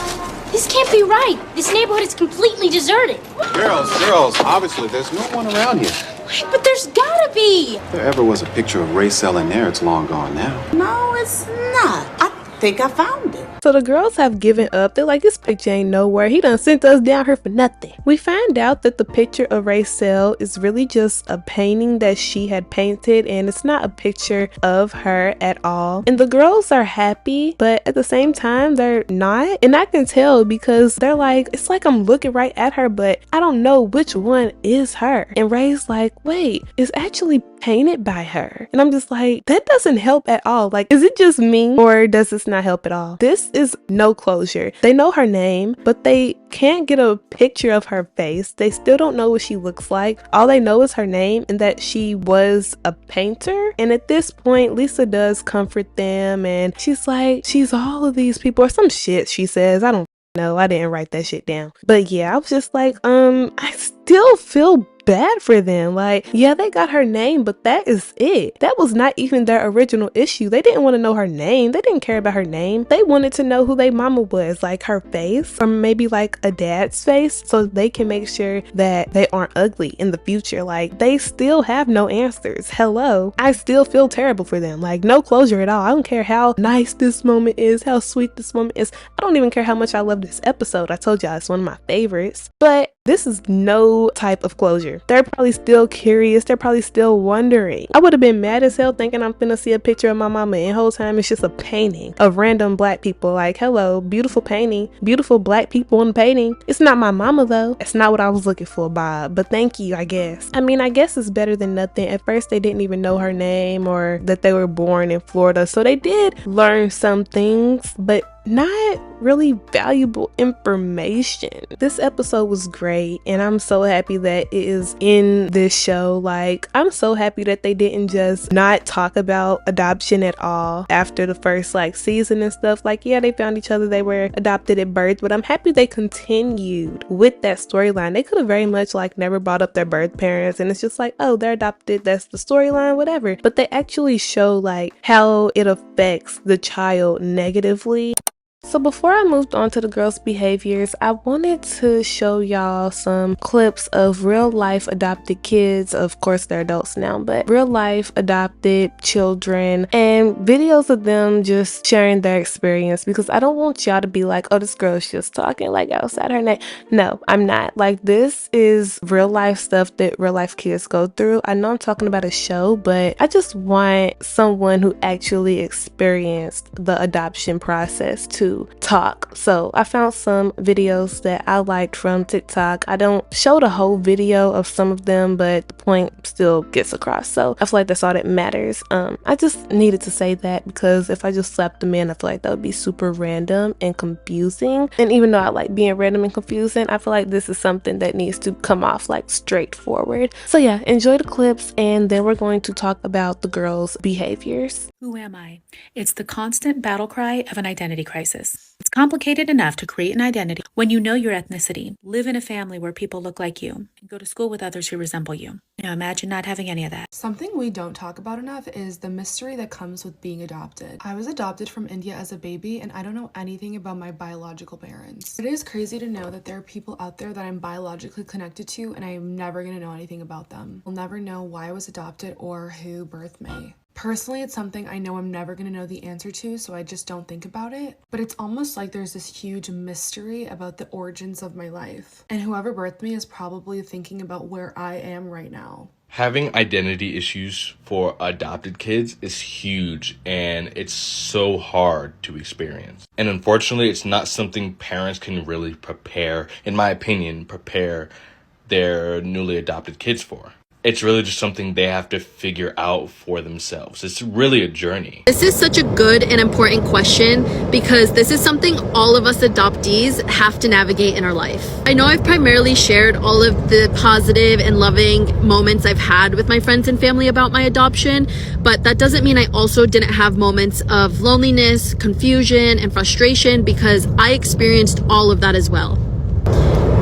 S2: this can't be right. This neighborhood is completely deserted.
S3: Girls, obviously there's no one around here.
S2: Wait, but there's gotta be.
S3: If there ever was a picture of Raycel in there, it's long gone now.
S5: No, it's not. I think I found it.
S1: So the girls have given up. They're like, this picture ain't nowhere. He done sent us down here for nothing. We find out that the picture of Raycel is really just a painting that she had painted, and it's not a picture of her at all. And the girls are happy, but at the same time, they're not. And I can tell because they're like, it's like I'm looking right at her, but I don't know which one is her. And Ray's like, wait, it's actually painted by her. And I'm just like, that doesn't help at all. Like, is it just me, or does this not help at all? This is no closure. They know her name, but they can't get a picture of her face. They still don't know what she looks like. All they know is her name and that she was a painter. And at this point, Lisa does comfort them, and she's like, she's all of these people, or some shit she says. I don't know. I didn't write that shit down. But yeah, I was just like, I still feel bad for them. Like, yeah, they got her name, but that is it. That was not even their original issue. They didn't want to know her name. They didn't care about her name. They wanted to know who their mama was, like her face, or maybe like a dad's face, so they can make sure that they aren't ugly in the future. Like, they still have no answers. Hello, I still feel terrible for them. Like, no closure at all. I don't care how nice this moment is, how sweet this moment is. I don't even care how much I love this episode. I told y'all it's one of my favorites, but this is no type of closure. They're probably still curious. They're probably still wondering. I would have been mad as hell thinking I'm finna see a picture of my mama, and the whole time it's just a painting of random black people. Like, hello, beautiful painting, beautiful black people in the painting. It's not my mama though. It's not what I was looking for, Bob, but thank you, I guess. I mean, I guess it's better than nothing. At first they didn't even know her name or that they were born in Florida, so they did learn some things, but not really valuable information. This episode was great, and I'm so happy that it is in this show. Like, I'm so happy that they didn't just not talk about adoption at all after the first like season and stuff. Like, yeah, they found each other, they were adopted at birth, but I'm happy they continued with that storyline. They could have very much like never brought up their birth parents, and it's just like, oh, they're adopted, that's the storyline, whatever. But they actually show like how it affects the child negatively. So before I moved on to the girls' behaviors, I wanted to show y'all some clips of real life adopted kids. Of course, they're adults now, but real life adopted children and videos of them just sharing their experience, because I don't want y'all to be like, oh, this girl's just talking like outside her neck. No, I'm not. Like, this is real life stuff that real life kids go through. I know I'm talking about a show, but I just want someone who actually experienced the adoption process to talk. So I found some videos that I liked from TikTok. I don't show the whole video of some of them, but the point still gets across. So I feel like that's all that matters. I just needed to say that because if I just slapped them in, I feel like that would be super random and confusing. And even though I like being random and confusing, I feel like this is something that needs to come off like straightforward. So yeah, enjoy the clips, and then we're going to talk about the girls' behaviors.
S9: Who am I? It's the constant battle cry of an identity crisis. It's complicated enough to create an identity when you know your ethnicity, live in a family where people look like you, and go to school with others who resemble you. Now imagine not having any of that.
S10: Something we don't talk about enough is the mystery that comes with being adopted. I was adopted from India as a baby, and I don't know anything about my biological parents. It is crazy to know that there are people out there that I'm biologically connected to, and I am never going to know anything about them. I'll never know why I was adopted or who birthed me. Personally, it's something I know I'm never going to know the answer to, so I just don't think about it. But it's almost like there's this huge mystery about the origins of my life. And whoever birthed me is probably thinking about where I am right now.
S11: Having identity issues for adopted kids is huge, and it's so hard to experience. And unfortunately, it's not something parents can really prepare, in my opinion, prepare their newly adopted kids for. It's really just something they have to figure out for themselves. It's really a journey.
S12: This is such a good and important question because this is something all of us adoptees have to navigate in our life. I know I've primarily shared all of the positive and loving moments I've had with my friends and family about my adoption, but that doesn't mean I also didn't have moments of loneliness, confusion, and frustration because I experienced all of that as well.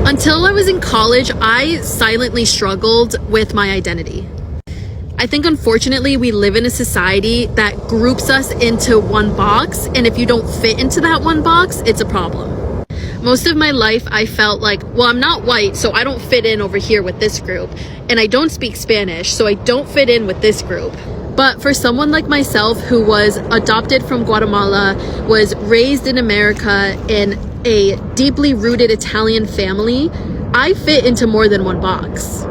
S12: Until I was in college, I silently struggled with my identity. I think unfortunately we live in a society that groups us into one box, and if you don't fit into that one box, it's a problem. Most of my life I felt like, well, I'm not white, so I don't fit in over here with this group, and I don't speak Spanish, so I don't fit in with this group. But for someone like myself who was adopted from Guatemala, was raised in America in a deeply rooted Italian family, I fit into more than one box.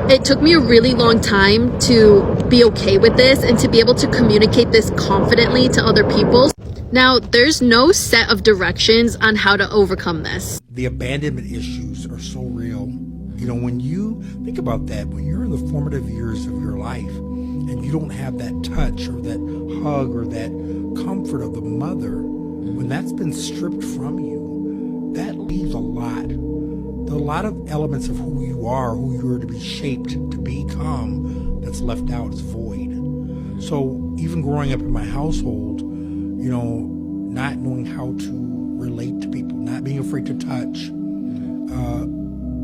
S12: It took me a really long time to be okay with this and to be able to communicate this confidently to other people. Now, there's no set of directions on how to overcome this.
S13: The abandonment issues are so real. You know, when you think about that, when you're in the formative years of your life and you don't have that touch or that hug or that comfort of the mother, when that's been stripped from you, that leaves a lot. There are a lot of elements of who you are to be shaped to become, that's left out, is void. So even growing up in my household, you know, not knowing how to relate to people, not being afraid to touch,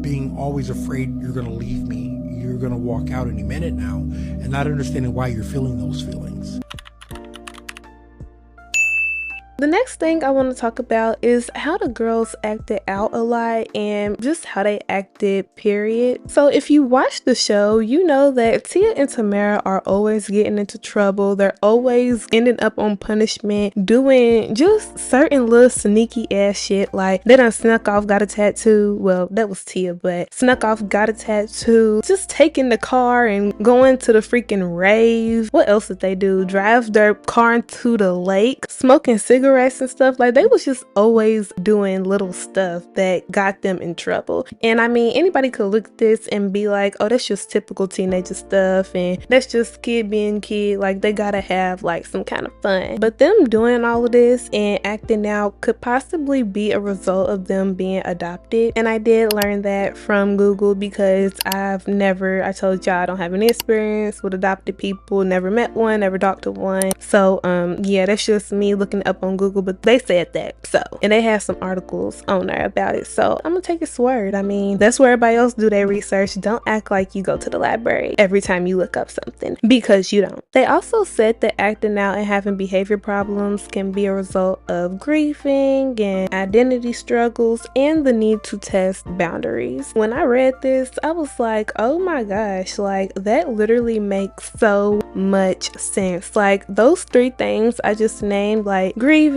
S13: being always afraid you're going to leave me, you're going to walk out any minute now, and not understanding why you're feeling those feelings.
S1: The next thing I want to talk about is how the girls acted out a lot and just how they acted, period. So if you watch the show, you know that Tia and Tamera are always getting into trouble. They're always ending up on punishment, doing just certain little sneaky ass shit. Like they done snuck off, got a tattoo. Well, that was Tia, but snuck off, got a tattoo. Just taking the car and going to the freaking rave. What else did they do? Drive their car into the lake, smoking cigarettes and stuff. Like they was just always doing little stuff that got them in trouble. And I mean, anybody could look at this and be like, oh, that's just typical teenager stuff and that's just kid being kid. Like they gotta have like some kind of fun. But them doing all of this and acting out could possibly be a result of them being adopted. And I did learn that from Google because I told y'all I don't have any experience with adopted people, never met one, never talked to one. So yeah, that's just me looking up on Google, but they said that. So, and they have some articles on there about it. So I'm gonna take its word. I mean, that's where everybody else do their research. Don't act like you go to the library every time you look up something, because you don't. They also said that acting out and having behavior problems can be a result of grieving and identity struggles and the need to test boundaries. When I read this, I was like, oh my gosh, like that literally makes so much sense. Like those three things I just named, like grieving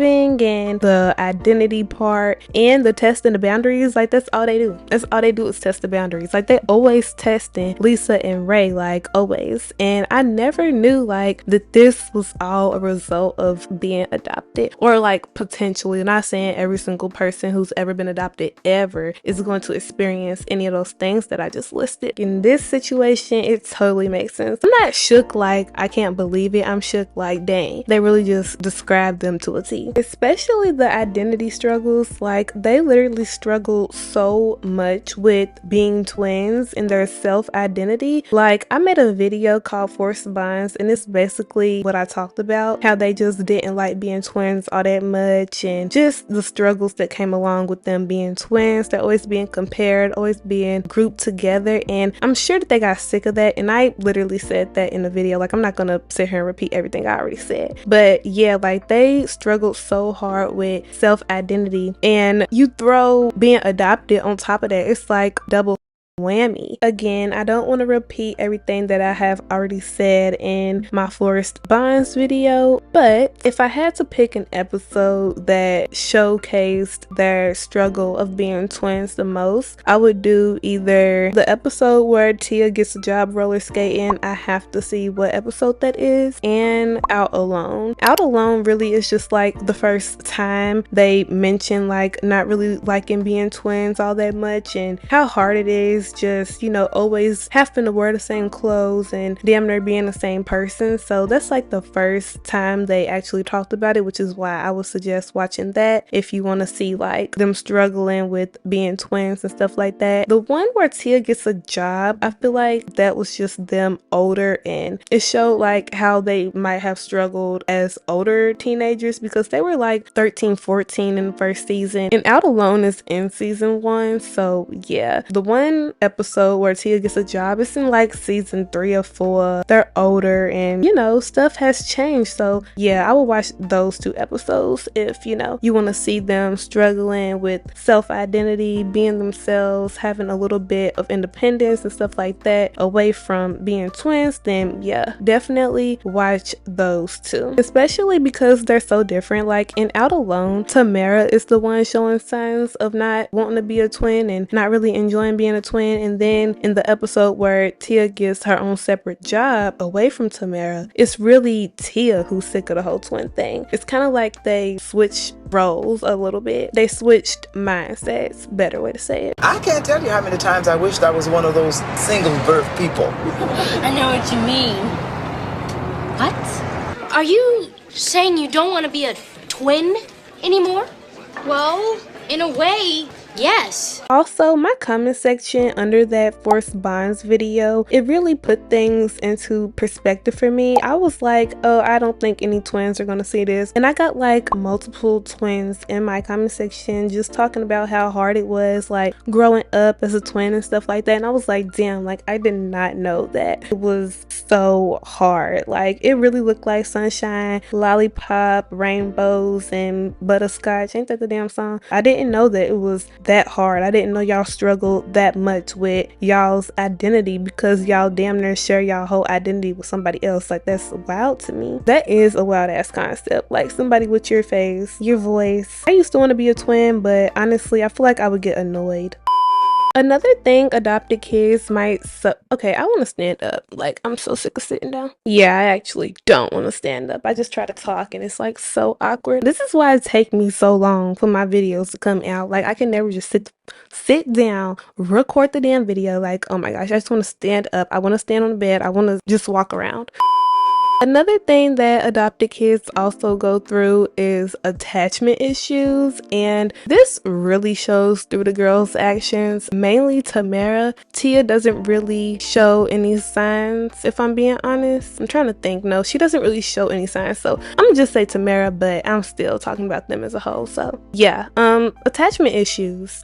S1: and the identity part and the testing the boundaries, like that's all they do. That's all they do is test the boundaries. Like they always testing Lisa and Ray, like always. And I never knew like that this was all a result of being adopted, or like potentially, not saying every single person who's ever been adopted ever is going to experience any of those things that I just listed. In this situation, it totally makes sense. I'm not shook like I can't believe it. I'm shook like dang, they really just described them to a T. Especially the identity struggles, like they literally struggle so much with being twins and their self-identity. Like I made a video called Forced Bonds, and it's basically what I talked about, how they just didn't like being twins all that much and just the struggles that came along with them being twins. They're always being compared, always being grouped together, and I'm sure that they got sick of that. And I literally said that in the video. Like I'm not gonna sit here and repeat everything I already said, but yeah, like they struggled so hard with self-identity, and you throw being adopted on top of that, it's like double whammy. Again, I don't want to repeat everything that I have already said in my Forest Bonds video, but if I had to pick an episode that showcased their struggle of being twins the most, I would do either the episode where Tia gets a job roller skating, I have to see what episode that is, and Out Alone. Out Alone really is just like the first time they mention like not really liking being twins all that much and how hard it is just, you know, always having to wear the same clothes and damn near being the same person. So that's like the first time they actually talked about it, which is why I would suggest watching that if you want to see like them struggling with being twins and stuff like that. The one where Tia gets a job, I feel like that was just them older, and it showed like how they might have struggled as older teenagers because they were like 13, 14 in the first season, and Out Alone is in season 1. So yeah, the one episode where Tia gets a job is in like season 3 or 4. They're older and, you know, stuff has changed. So yeah, I will watch those 2 episodes if, you know, you want to see them struggling with self-identity, being themselves, having a little bit of independence and stuff like that away from being twins. Then yeah, definitely watch those 2, especially because they're so different. Like in Out Alone, Tamera is the one showing signs of not wanting to be a twin and not really enjoying being a twin, and then in the episode where Tia gets her own separate job away from Tamera, it's really Tia who's sick of the whole twin thing. It's kind of like they switched roles a little bit. They switched mindsets, better way to say it.
S5: I can't tell you how many times I wished I was one of those single birth people.
S2: I know what you mean. What? Are you saying you don't want to be a twin anymore? Well, in a way, yes.
S1: Also, my comment section under that Forced Bonds video, it really put things into perspective for me. I was like, oh, I don't think any twins are gonna see this, and I got like multiple twins in my comment section just talking about how hard it was like growing up as a twin and stuff like that, and I was like, damn, like I did not know that it was so hard. Like it really looked like sunshine, lollipop, rainbows, and butterscotch. Ain't that the damn song? I didn't know that it was that hard. I didn't know y'all struggled that much with y'all's identity because y'all damn near share y'all whole identity with somebody else. Like that's wild to me. That is a wild ass concept. Like somebody with your face, your voice. I used to want to be a twin, but honestly I feel like I would get annoyed. Another thing adopted kids might okay, I want to stand up. Like, I'm so sick of sitting down. Yeah, I actually don't want to stand up. I just try to talk and it's like so awkward. This is why it takes me so long for my videos to come out. Like, I can never just sit down, record the damn video. Like, oh my gosh, I just want to stand up. I want to stand on the bed. I want to just walk around. Another thing that adopted kids also go through is attachment issues, and this really shows through the girls' actions, mainly Tamera. Tia doesn't really show any signs, if I'm being honest. I'm trying to think. No, she doesn't really show any signs, so I'm gonna just say Tamera, but I'm still talking about them as a whole. So yeah, attachment issues.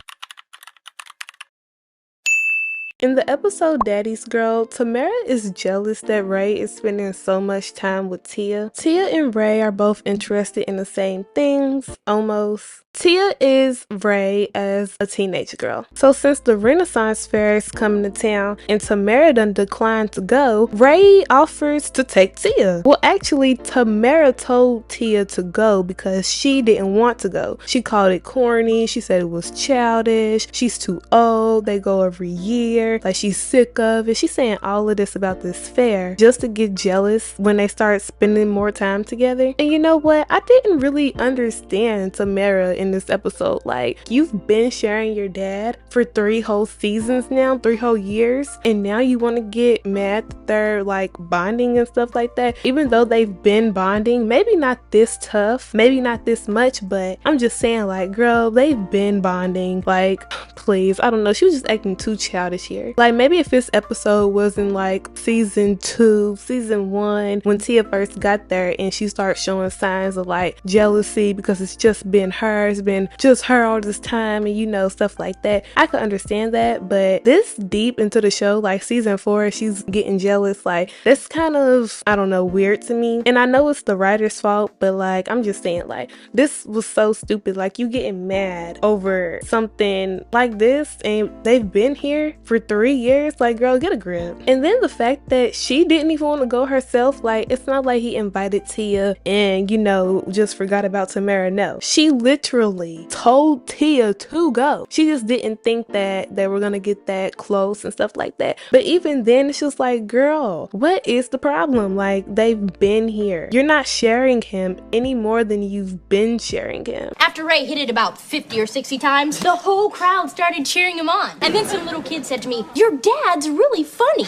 S1: In the episode Daddy's Girl, Tamera is jealous that Ray is spending so much time with Tia. Tia and Ray are both interested in the same things, almost. Tia is Ray as a teenage girl. So since the Renaissance Fair is coming to town and Tamera done declined to go, Ray offers to take Tia. Well, actually, Tamera told Tia to go because she didn't want to go. She called it corny. She said it was childish. She's too old. They go every year. Like she's sick of it. She's saying all of this about this fair just to get jealous when they start spending more time together. And you know what? I didn't really understand Tamera in this episode. Like, you've been sharing your dad for 3 whole seasons now, 3 whole years, and now you want to get mad that they're like bonding and stuff like that, even though they've been bonding. Maybe not this tough, maybe not this much, but I'm just saying, like, girl, they've been bonding. Like, please, I don't know, she was just acting too childish here. Like, maybe if this episode was in like season 2, season 1, when Tia first got there and she starts showing signs of like jealousy because it's just been hers, Tamera's been just her all this time and, you know, stuff like that. I could understand that, but this deep into the show, like season 4, she's getting jealous. Like, that's kind of, I don't know, weird to me. And I know it's the writer's fault, but like, I'm just saying, like, this was so stupid. Like, you getting mad over something like this and they've been here for 3 years. Like, girl, get a grip. And then the fact that she didn't even want to go herself, like, it's not like he invited Tia and, you know, just forgot about Tamera. No, she literally told Tia to go. She just didn't think that they were gonna get that close and stuff like that. But even then, it's just like, girl, what is the problem? Like, they've been here. You're not sharing him any more than you've been sharing him.
S2: After Ray hit it about 50 or 60 times, the whole crowd started cheering him on. And then some little kid said to me, "Your dad's really funny."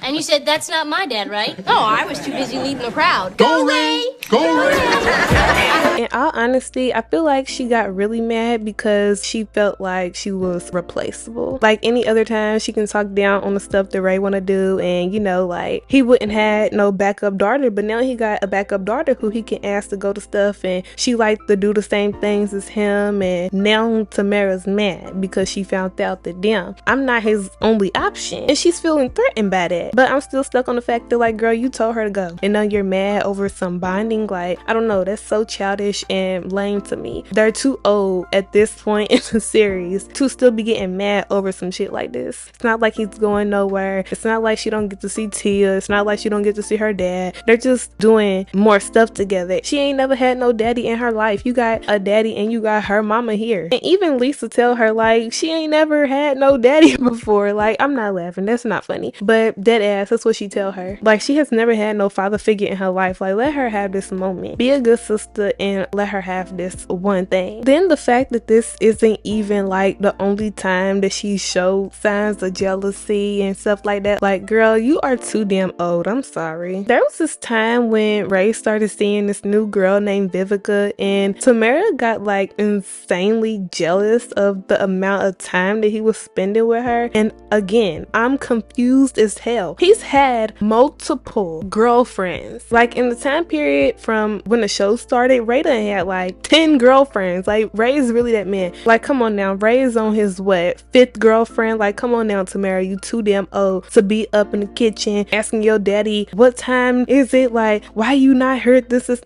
S2: And you said, "That's not my dad, right?" "Oh, I was too busy leading the crowd." Go Ray! Go Ray!
S1: In all honesty, I feel like she got really mad because she felt like she was replaceable. Like, any other time she can talk down on the stuff that Ray want to do, and, you know, like, he wouldn't have no backup daughter, but now he got a backup daughter who he can ask to go to stuff, and she liked to do the same things as him. And now Tamera's mad because she found out that, damn, I'm not his only option, and she's feeling threatened by that. But I'm still stuck on the fact that, like, girl, you told her to go and now you're mad over some bonding. Like, I don't know, that's so childish and lame to me. They're too old at this point in the series to still be getting mad over some shit like this. It's not like he's going nowhere. It's not like she don't get to see Tia. It's not like she don't get to see her dad. They're just doing more stuff together. She ain't never had no daddy in her life. You got a daddy and you got her mama here. And even Lisa tell her, like, she ain't never had no daddy before. Like, I'm not laughing, that's not funny, but dead ass, that's what she tell her. Like, she has never had no father figure in her life. Like, let her have this moment. Be a good sister and let her have this one thing. Then the fact that this isn't even like the only time that she showed signs of jealousy and stuff like that. Like, girl, you are too damn old. I'm sorry. There was this time when Ray started seeing this new girl named Vivica, and Tamera got like insanely jealous of the amount of time that he was spending with her. And again, I'm confused as hell. He's had multiple girlfriends. Like, in the time period from when the show started, Ray done had like 10 girlfriends. Like, Ray is really that man. Like, come on now, Ray is on his what, 5th girlfriend? Like, come on now, Tamera, you too damn old to be up in the kitchen asking your daddy what time is it. Like, why you not heard this is,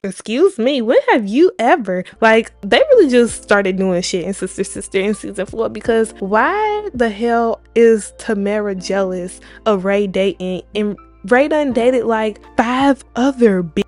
S1: excuse me, when have you ever? Like, they really just started doing shit in Sister in season 4, because why the hell is Tamera jealous of Ray dating? And Ray done dated like 5 other bitches.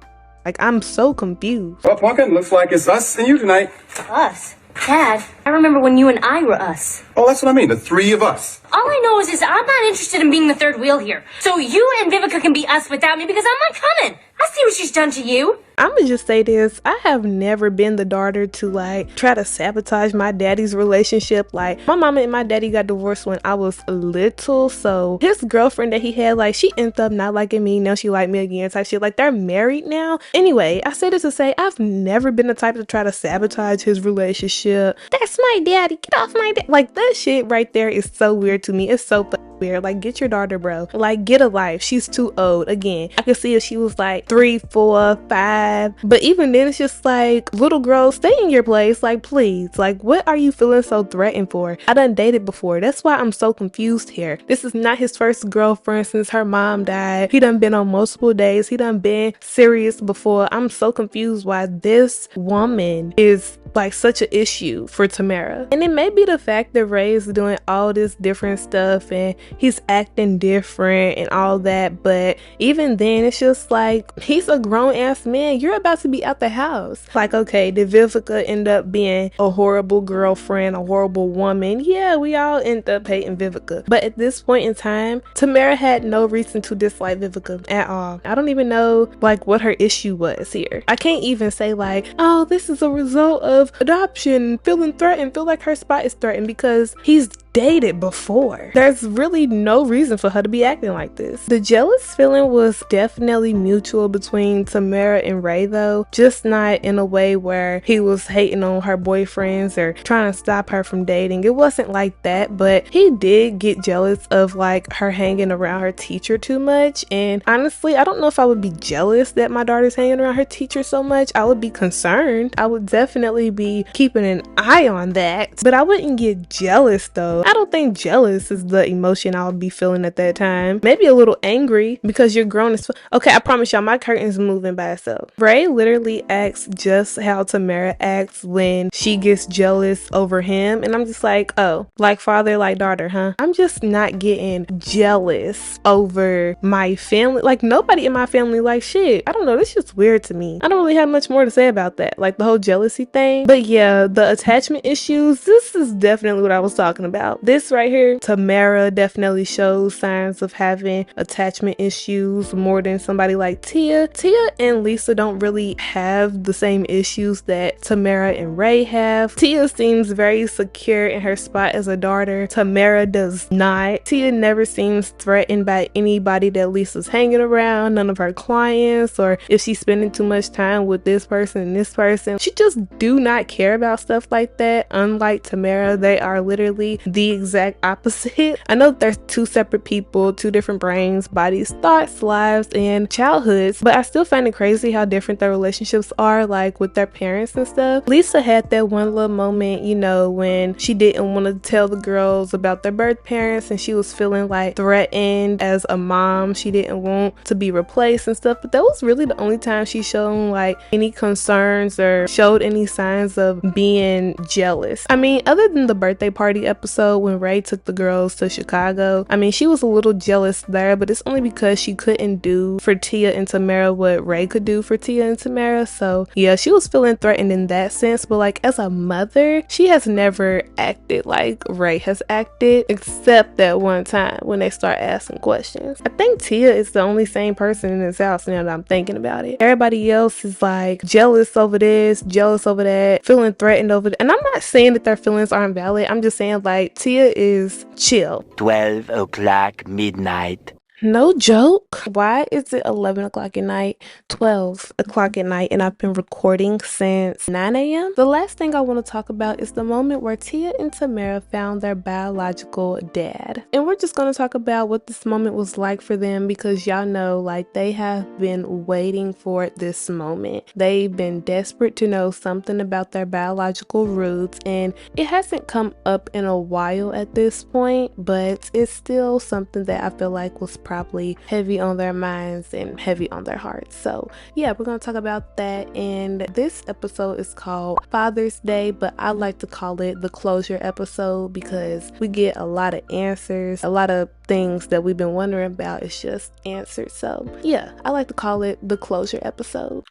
S1: Like, I'm so confused.
S3: Well, Pumpkin, looks like it's us and you tonight.
S2: Us? Dad, I remember when you and I were us.
S3: Oh, that's what I mean, the 3 of us.
S2: All I know is I'm not interested in being the third wheel here. So you and Vivica can be us without me, because I'm not coming. I see what she's done to you.
S1: I'ma just say this, I have never been the daughter to like try to sabotage my daddy's relationship. Like, my mama and my daddy got divorced when I was little, so his girlfriend that he had, like, she ended up not liking me, now she like me again type shit. Like, they're married now. Anyway, I say this to say I've never been the type to try to sabotage his relationship. That's my daddy, get off my dad. Like, that shit right there is so weird to me. It's so weird. Like, get your daughter, bro. Like, get a life. She's too old. Again, I could see if she was like 3, 4, 5, but even then, it's just like, little girl, stay in your place. Like, please, like, what are you feeling so threatened for? I done dated before. That's why I'm so confused here. This is not his first girlfriend since her mom died. He done been on multiple days. He done been serious before. I'm so confused why this woman is like such an issue for Tamera. And it may be the fact that Ray is doing all this different stuff and he's acting different and all that, but even then, it's just like, he's a grown-ass man. You're about to be out the house. Like, okay, did Vivica end up being a horrible girlfriend, a horrible woman? Yeah, we all end up hating Vivica. But at this point in time, Tamera had no reason to dislike Vivica at all. I don't even know like what her issue was here. I can't even say like, oh, this is a result of adoption, feeling threatened, feel like her spot is threatened, because he's dated before. There's really no reason for her to be acting like this. The jealous feeling was definitely mutual between Tamera and Ray though, just not in a way where he was hating on her boyfriends or trying to stop her from dating. It wasn't like that, but he did get jealous of like her hanging around her teacher too much. And honestly, I don't know if I would be jealous that my daughter's hanging around her teacher so much. I would be concerned. I would definitely be keeping an eye on that, but I wouldn't get jealous though. I don't think jealous is the emotion I would be feeling at that time. Maybe a little angry because you're grown as okay, I promise y'all my curtain's moving by itself. Ray literally acts just how Tamera acts when she gets jealous over him, and I'm just like, oh, like father like daughter, huh? I'm just not getting jealous over my family. Like nobody in my family like shit. I don't know, this is just weird to me. I don't really have much more to say about that, like the whole jealousy thing. But yeah, the attachment issues, this is definitely what I was talking about. This right here, Tamera definitely shows signs of having attachment issues more than somebody like Tia. Tia and Lisa don't really have the same issues that Tamera and Ray have. Tia seems very secure in her spot as a daughter. Tamera does not. Tia never seems threatened by anybody that Lisa's hanging around, none of her clients, or if she's spending too much time with this person and this person. She just do not care about stuff like that. Unlike Tamera, they are literally the exact opposite. I know there's two separate people, two different brains, bodies, thoughts, lives, and childhoods, but I still find it crazy how different their relationships are, like with their parents and stuff. Lisa had that one little moment, you know, when she didn't want to tell the girls about their birth parents and she was feeling like threatened as a mom. She didn't want to be replaced and stuff, but that was really the only time she showed like any concerns or showed any signs of being jealous. I mean, other than the birthday party episode when Ray took the girls to Chicago, I mean, she was a little jealous there, but it's only because she couldn't do for Tia and Tamera what Ray could do for Tia and Tamera. So yeah, she was feeling threatened in that sense, but like as a mother, she has never acted like Ray has acted, except that one time when they start asking questions. I think Tia is the only sane person in this house now that I'm thinking about it. Everybody else is like jealous over this, jealous over that, feeling threatened over that. And I'm not saying that their feelings aren't valid. I'm just saying like Tia is chill.
S14: 12 o'clock midnight.
S1: No joke. Why is it 11 o'clock at night, 12 o'clock at night, and I've been recording since 9 a.m.? The last thing I want to talk about is the moment where Tia and Tamera found their biological dad. And we're just going to talk about what this moment was like for them, because y'all know, like, they have been waiting for this moment. They've been desperate to know something about their biological roots, and it hasn't come up in a while at this point, but it's still something that I feel like was probably heavy on their minds and heavy on their hearts. So yeah, we're gonna talk about that, and this episode is called Father's Day, but I like to call it the closure episode because we get a lot of answers, a lot of things that we've been wondering about is just answered. So yeah, I like to call it the closure episode.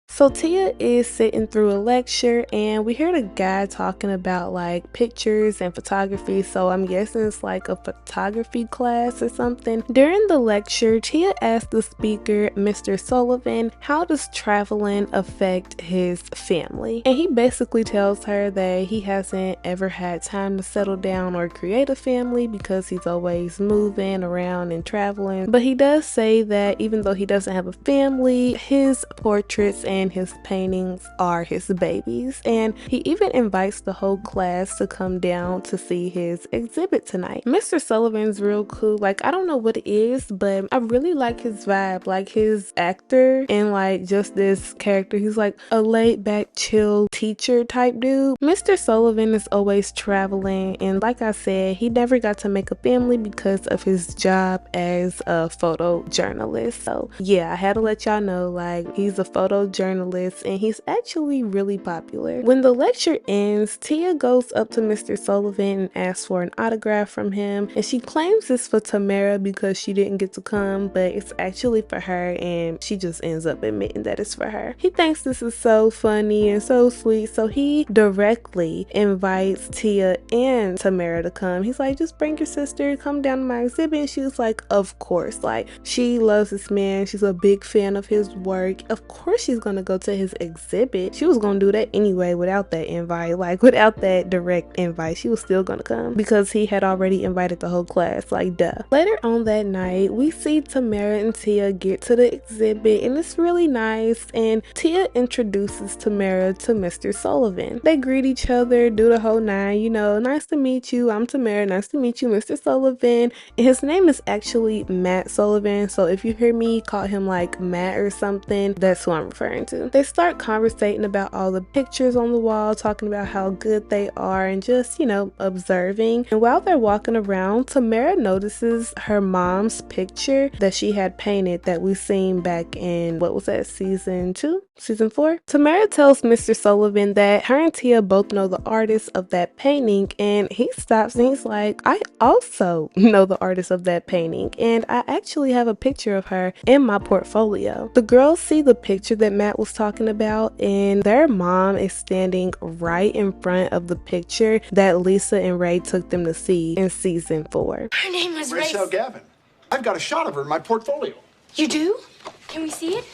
S1: So Tia is sitting through a lecture and we heard a guy talking about like pictures and photography, so I'm guessing it's like a photography class or something. During the lecture, Tia asked the speaker, Mr. Sullivan, how does traveling affect his family? And he basically tells her that he hasn't ever had time to settle down or create a family because he's always moving around and traveling. But he does say that even though he doesn't have a family, his portraits and his paintings are his babies, and he even invites the whole class to come down to see his exhibit tonight. Mr. Sullivan's real cool. Like, I don't know what it is, but I really like his vibe, like his actor and like just this character. He's like a laid back chill teacher type dude. Mr. Sullivan is always traveling, and like I said, he never got to make a family because of his job as a photojournalist. So yeah, I had to let y'all know, like, he's a photojournalist and he's actually really popular. When the lecture ends, Tia goes up to Mr. Sullivan and asks for an autograph from him, and she claims it's for Tamera because she didn't get to come, but it's actually for her, and she just ends up admitting that it's for her. He thinks this is so funny and so sweet, so he directly invites Tia and Tamera to come. He's like, just bring your sister, come down to my exhibit. And she was like, of course. Like, she loves this man, she's a big fan of his work, of course she's gonna go to his exhibit. She was gonna do that anyway without that invite, like without that direct invite. She was still gonna come because he had already invited the whole class, like duh. Later on that night, we see Tamera and Tia get to the exhibit, and it's really nice, and Tia introduces Tamera to Mr. Sullivan. They greet each other, do the whole nine, you know, nice to meet you, I'm Tamera, nice to meet you, Mr. Sullivan. And his name is actually Matt Sullivan, so if you hear me call him like Matt or something, that's who I'm referring to. They start conversating about all the pictures on the wall, talking about how good they are, and just, you know, observing. And while they're walking around, Tamera notices her mom's picture that she had painted that we seen back in, what was that, season 2? Season 4? Tamera tells Mr. Sullivan that her and Tia both know the artist of that painting, and he stops and he's like, I also know the artist of that painting, and I actually have a picture of her in my portfolio. The girls see the picture that Matt was talking about, and their mom is standing right in front of the picture that Lisa and Ray took them to see in season 4.
S2: Her name was Ray.
S15: Rachel Gavin. I've got a shot of her in my portfolio.
S2: You do? Can we see it?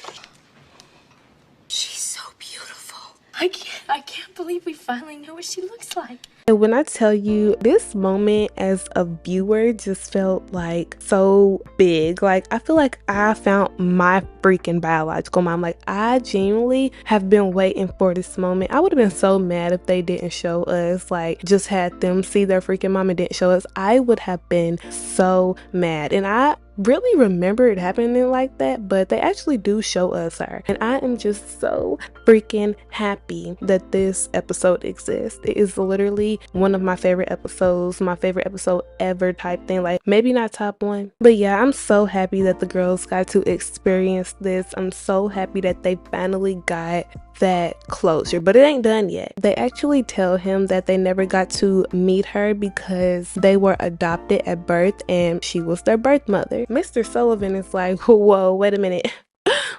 S2: She's so beautiful. I can't believe we finally know what she looks like.
S1: And when I tell you, this moment as a viewer just felt like so big. Like, I feel like I found my freaking biological mom. Like, I genuinely have been waiting for this moment. I would have been so mad if they didn't show us, like, just had them see their freaking mom and didn't show us. I would have been so mad. And I really remember it happening like that, but they actually do show us her, and I am just so freaking happy that this episode exists. It is literally one of my favorite episodes, my favorite episode ever type thing, like maybe not top 1, but yeah, I'm so happy that the girls got to experience this. I'm so happy that they finally got that closure, but it ain't done yet. They actually tell him that they never got to meet her because they were adopted at birth and she was their birth mother. Mr. Sullivan is like, whoa, wait a minute.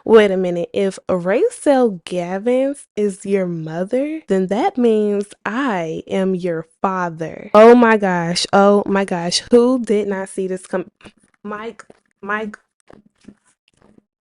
S1: Wait a minute, if Rachel Gavins is your mother, then that means I am your father. Oh my gosh, who did not see this come? Mike.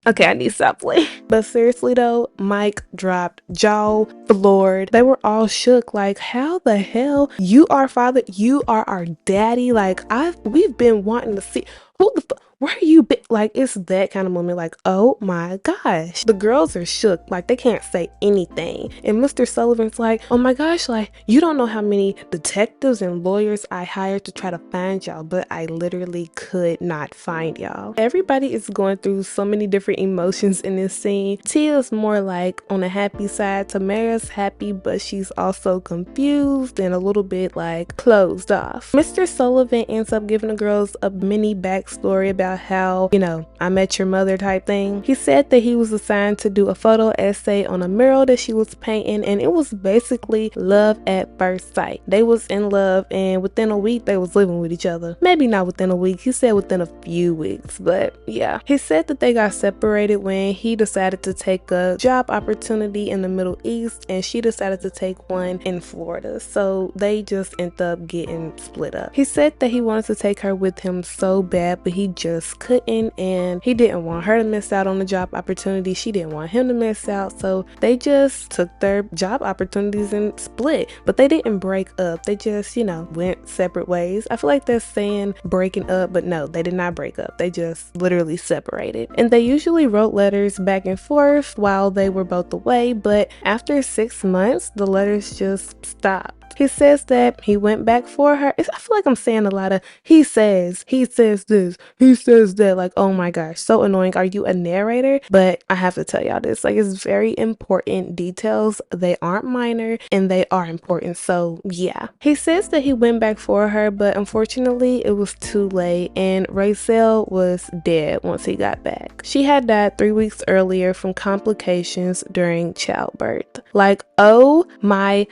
S1: Okay, I need to stop playing. But seriously though, Mike dropped, jaw floored. They were all shook, like, how the hell? You are father, you are our daddy. Like, we've been wanting to see who the fuck. Where you been? Like, it's that kind of moment, like, oh my gosh. The girls are shook, like they can't say anything. And Mr. Sullivan's like, oh my gosh, like, you don't know how many detectives and lawyers I hired to try to find y'all, but I literally could not find y'all. Everybody is going through so many different emotions in this scene. Tia's more like on the happy side. Tamera's happy, but she's also confused and a little bit like closed off. Mr. Sullivan ends up giving the girls a mini backstory about how, you know, I met your mother type thing. He said that he was assigned to do a photo essay on a mural that she was painting, and it was basically love at first sight. They was in love, and within a week they was living with each other. Maybe not within a week, he said within a few weeks, but yeah. He said that they got separated when he decided to take a job opportunity in the Middle East and she decided to take one in Florida, so they just ended up getting split up. He said that he wanted to take her with him so bad, but he just couldn't, and he didn't want her to miss out on the job opportunity. She didn't want him to miss out, so they just took their job opportunities and split. But they didn't break up, they just, you know, went separate ways. I feel like they're saying breaking up, but no, they did not break up. They just literally separated. And they usually wrote letters back and forth while they were both away, but after 6 months the letters just stopped. He says that he went back for her. I feel like I'm saying a lot of he says this, he says that. Like, oh my gosh, so annoying. Are you a narrator? But I have to tell y'all this, like, it's very important details. They aren't minor and they are important. So yeah, he says that he went back for her, but unfortunately it was too late and Rachel was dead once he got back. She had died 3 weeks earlier from complications during childbirth. Like, oh my,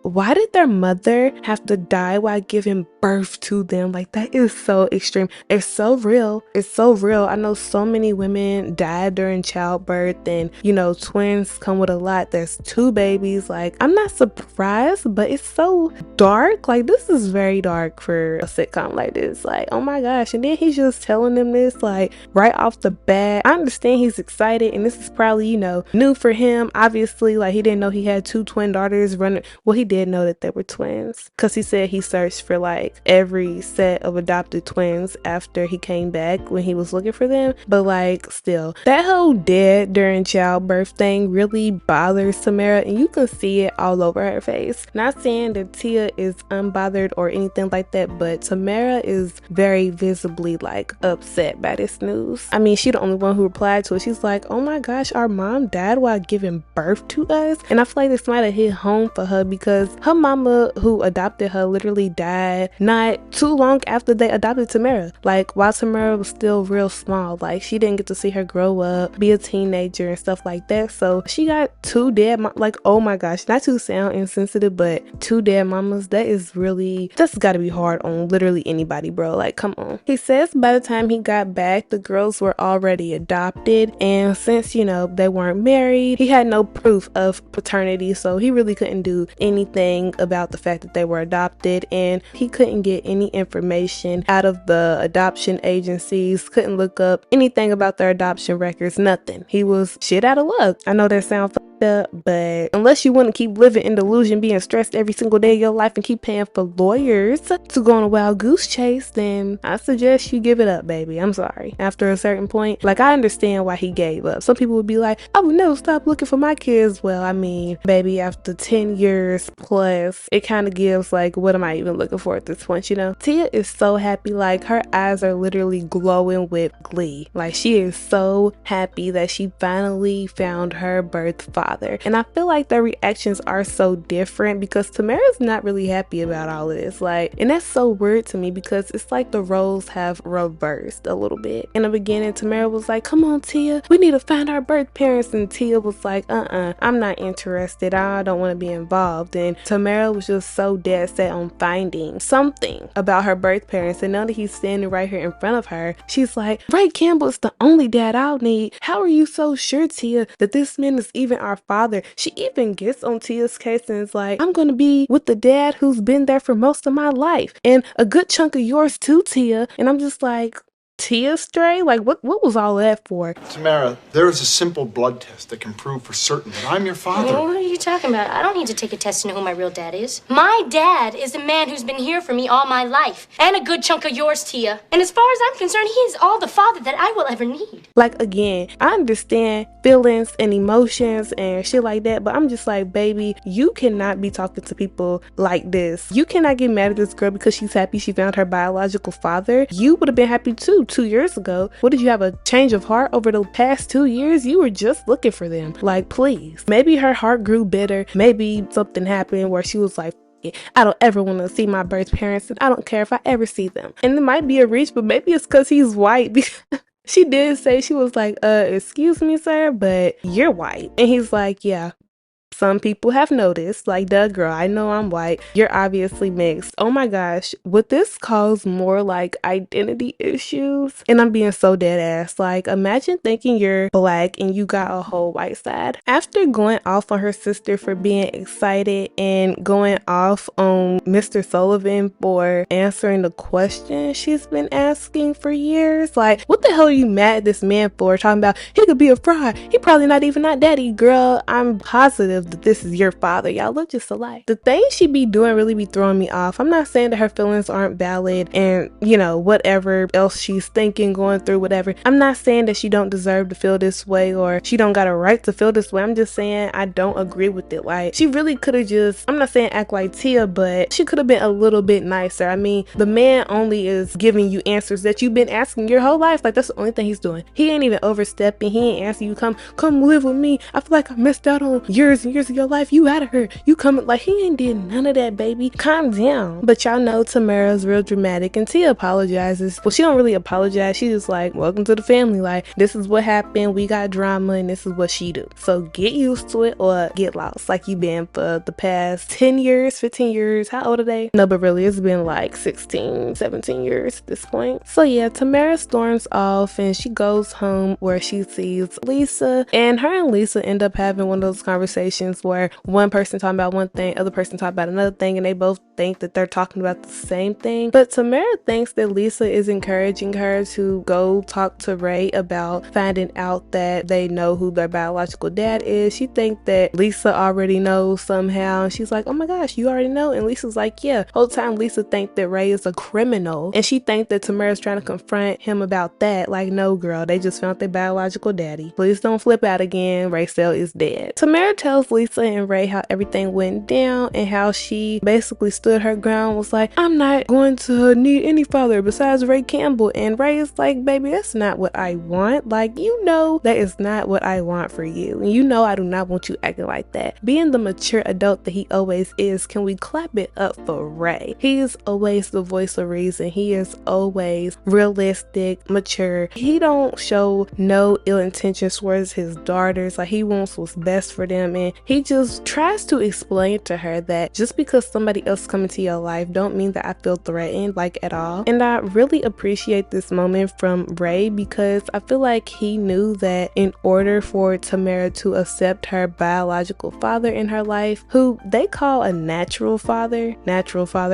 S1: why did their mother have to die while giving birth to them. Like, that is so extreme. It's so real. It's so real. I know so many women die during childbirth, and you know, twins come with a lot. There's 2 babies. Like, I'm not surprised, but it's so dark. Like, this is very dark for a sitcom like this. Like, oh my gosh. And then he's just telling them this, like, right off the bat. I understand he's excited, and this is probably, you know, new for him. Obviously, like, he didn't know he had 2 twin daughters running. Well, he did know that they were twins, because he said he searched for like every set of adopted twins after he came back when he was looking for them. But like, still, that whole dead during childbirth thing really bothers Tamera, and you can see it all over her face. Not saying that Tia is unbothered or anything like that, but Tamera is very visibly like upset by this news. I mean, she the only one who replied to it. She's like, oh my gosh, our mom died while giving birth to us. And I feel like this might have hit home for her, because her mama who adopted her literally died not too long after they adopted Tamera. Like, while Tamera was still real small, like, she didn't get to see her grow up, be a teenager and stuff like that. So she got 2 dead like, oh my gosh, not to sound insensitive, but 2 dead mamas, that's gotta be hard on literally anybody, bro. Like, come on. He says by the time he got back, the girls were already adopted, and since, you know, they weren't married, he had no proof of paternity, so he really couldn't do anything about the fact that they were adopted, and he couldn't get any information out of the adoption agencies, couldn't look up anything about their adoption records, nothing. He was shit out of luck. I know that sounds fucked up, but unless you want to keep living in delusion, being stressed every single day of your life, and keep paying for lawyers to go on a wild goose chase, then I suggest you give it up, baby. I'm sorry. After a certain point, like, I understand why he gave up. Some people would be like, I would never stop looking for my kids. Well, I mean, baby, after 10 years plus, it kind of gives like, what am I even looking for at this point, you know? Tia is so happy. Like, her eyes are literally glowing with glee. Like, she is so happy that she finally found her birth father. And I feel like their reactions are so different, because Tamera's not really happy about all of this. Like, and that's so weird to me, because it's like the roles have reversed a little bit. In the beginning, Tamera was like, come on, Tia, we need to find our birth parents. And Tia was like, I'm not interested. I don't want to be involved. And Tamera was just so dead set on finding something about her birth parents. And now that he's standing right here in front of her, she's like, Ray Campbell's the only dad I'll need. How are you so sure, Tia, that this man is even our father? She even gets on Tia's case and is like, I'm gonna be with the dad who's been there for most of my life, and a good chunk of yours too, Tia. And I'm just like, Tia Stray? Like, what was all that for?
S15: Tamera, there is a simple blood test that can prove for certain that I'm your father.
S2: What are you talking about? I don't need to take a test to know who my real dad is. My dad is the man who's been here for me all my life. And a good chunk of yours, Tia. And as far as I'm concerned, he is all the father that I will ever need.
S1: Like, again, I understand feelings and emotions and shit like that, but I'm just like, baby, you cannot be talking to people like this. You cannot get mad at this girl because she's happy she found her biological father. You would have been happy too 2 years ago. What, did you have a change of heart over the past 2 years? You were just looking for them. Like, please. Maybe her heart grew bitter. Maybe something happened where she was like, I don't ever want to see my birth parents, and I don't care if I ever see them. And it might be a reach, but maybe it's because he's white. She did say, she was like, excuse me, sir, but you're white. And he's like, yeah. Some people have noticed, like, duh, girl, I know I'm white. You're obviously mixed. Oh my gosh, would this cause more like identity issues? And I'm being so dead ass. Like, imagine thinking you're black and you got a whole white side. After going off on her sister for being excited and going off on Mr. Sullivan for answering the question she's been asking for years, like, what the hell are you mad at this man for? Talking about he could be a fraud. He probably not even not daddy. Girl, I'm positive that this is your father. Y'all look just alike. The things she be doing really be throwing me off. I'm not saying that her feelings aren't valid and, you know, whatever else she's thinking, going through, whatever. I'm not saying that she don't deserve to feel this way or she don't got a right to feel this way. I'm just saying I don't agree with it. Like, she really could have just, I'm not saying act like Tia, but she could have been a little bit nicer. I mean, the man only is giving you answers that you've been asking your whole life. Like, that's the only thing he's doing. He ain't even overstepping. He ain't asking you, come live with me. I feel like I missed out on years and years years of your life, you out of her. You coming. Like, he ain't did none of that, baby. Calm down. But y'all know Tamera's real dramatic, and Tia apologizes. Well, she don't really apologize. She just like, welcome to the family. Like, this is what happened. We got drama, and this is what she do. So get used to it or get lost like you been for the past 10 years, 15 years. How old are they? No, but really, it's been like 16, 17 years at this point. So yeah, Tamera storms off and she goes home where she sees Lisa, and her and Lisa end up having one of those conversations where one person talking about one thing, other person talking about another thing, and they both think that they're talking about the same thing. But Tamera thinks that Lisa is encouraging her to go talk to Ray about finding out that they know who their biological dad is. She thinks that Lisa already knows somehow, and she's like, oh my gosh, you already know? And Lisa's like, yeah. Whole time Lisa thinks that Ray is a criminal, and she thinks that Tamera's trying to confront him about that. Like, no girl, they just found their biological daddy. Please don't flip out again. Raycel is dead. Tamera tells Lisa and Ray how everything went down and how she basically stood her ground, was like, I'm not going to need any father besides Ray Campbell. And Ray is like, baby, that's not what I want. Like, you know that is not what I want for you, and you know I do not want you acting like that. Being the mature adult that he always is, can we clap it up for Ray? He is always the voice of reason. He is always realistic, mature. He don't show no ill intentions towards his daughters. Like, he wants what's best for them, and he just tries to explain to her that just because somebody else come into your life don't mean that I feel threatened, like, at all. And I really appreciate this moment from Ray, because I feel like he knew that in order for Tamera to accept her biological father in her life, who they call a natural father,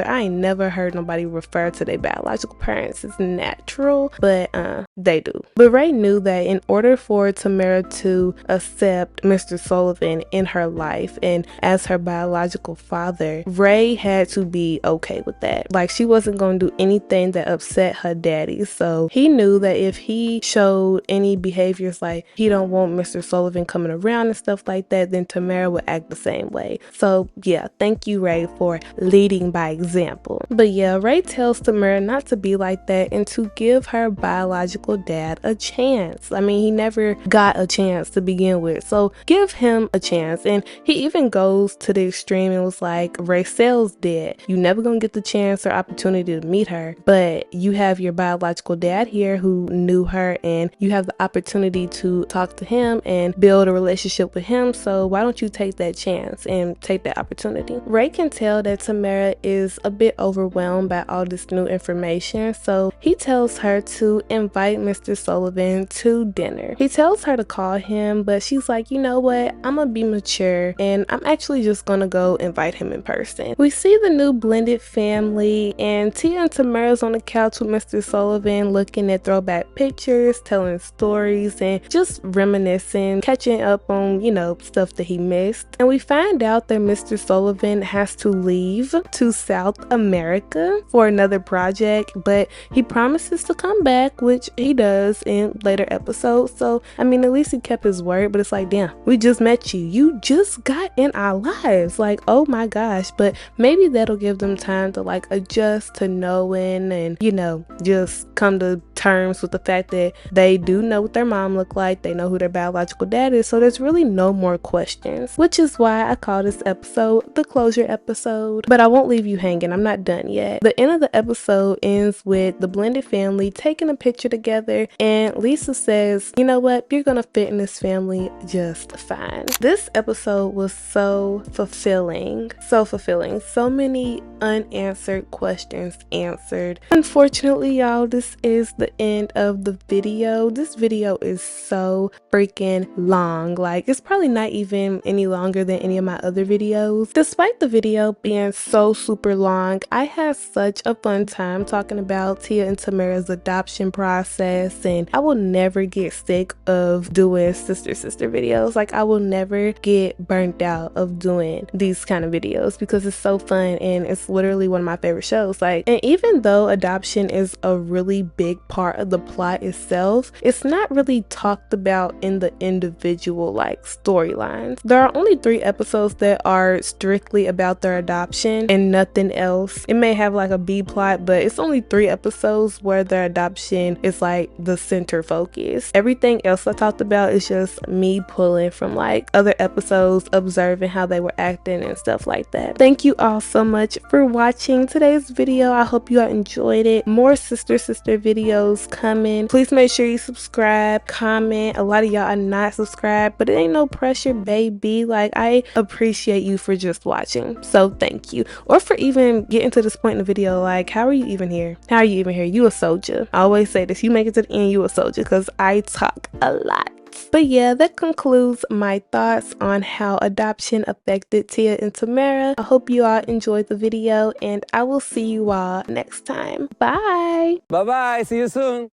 S1: I ain't never heard nobody refer to their biological parents as natural, but they do. But Ray knew that in order for Tamera to accept Mr. Sullivan in her life and as her biological father, Ray had to be okay with that. Like, she wasn't going to do anything that upset her daddy. So he knew that if he showed any behaviors like he don't want Mr. Sullivan coming around and stuff like that, then Tamera would act the same way. So yeah, thank you, Ray, for leading by example. But yeah, Ray tells Tamera not to be like that and to give her biological dad a chance. I mean, he never got a chance to begin with, so give him a chance. And he even goes to the extreme and was like, Raycel's dead. You never gonna get the chance or opportunity to meet her, but you have your biological dad here who knew her, and you have the opportunity to talk to him and build a relationship with him. So why don't you take that chance and take that opportunity? Ray can tell that Tamera is a bit overwhelmed by all this new information, so he tells her to invite Mr. Sullivan to dinner. He tells her to call him, but she's like, you know what, I'm gonna be mature and I'm actually just gonna go invite him in person. We see the new blended family, and Tia and Tamera's on the couch with Mr. Sullivan looking at throwback pictures, telling stories, and just reminiscing, catching up on, you know, stuff that he missed. And we find out that Mr. Sullivan has to leave to South America for another project, but he promises to come back, which he does in later episodes. So I mean, at least he kept his word. But it's like, damn, we just met you, you just got in our lives, like, oh my gosh. But maybe that'll give them time to like adjust to knowing and, you know, just come to terms with the fact that they do know what their mom looked like, they know who their biological dad is, so there's really no more questions, which is why I call this episode the closure episode. But I won't leave you hanging, I'm not done yet. The end of the episode ends with the blended family taking a picture together, and Lisa says, you know what, you're gonna fit in this family just fine. This episode was so fulfilling, so many unanswered questions answered. Unfortunately, y'all, this is the end of the video. This video is so freaking long. Like, it's probably not even any longer than any of my other videos. Despite the video being so super long, I had such a fun time talking about Tia and Tamera's adoption process, and I will never get sick of doing sister videos. Like, I will never get burnt out of doing these kind of videos because it's so fun and it's literally one of my favorite shows. Like, and even though adoption is a really big part of the plot itself, it's not really talked about in the individual like storylines. There are only 3 episodes that are strictly about their adoption and nothing else. It may have like a B plot, but it's only 3 episodes where their adoption is like the center focus. Everything else I talked about is just me pulling from like other episodes episodes, observing how they were acting and stuff like that. Thank you all so much for watching today's video. I hope you all enjoyed it. More sister videos coming. Please make sure you subscribe, comment. A lot of y'all are not subscribed, but it ain't no pressure, baby. Like, I appreciate you for just watching, so thank you. Or for even getting to this point in the video. Like, how are you even here? How are you even here? You a soldier. I always say this, you make it to the end, you a soldier, because I talk a lot. But yeah, that concludes my thoughts on how adoption affected Tia and Tamera. I hope you all enjoyed the video, and I will see you all next time. Bye.
S8: Bye bye. See you soon.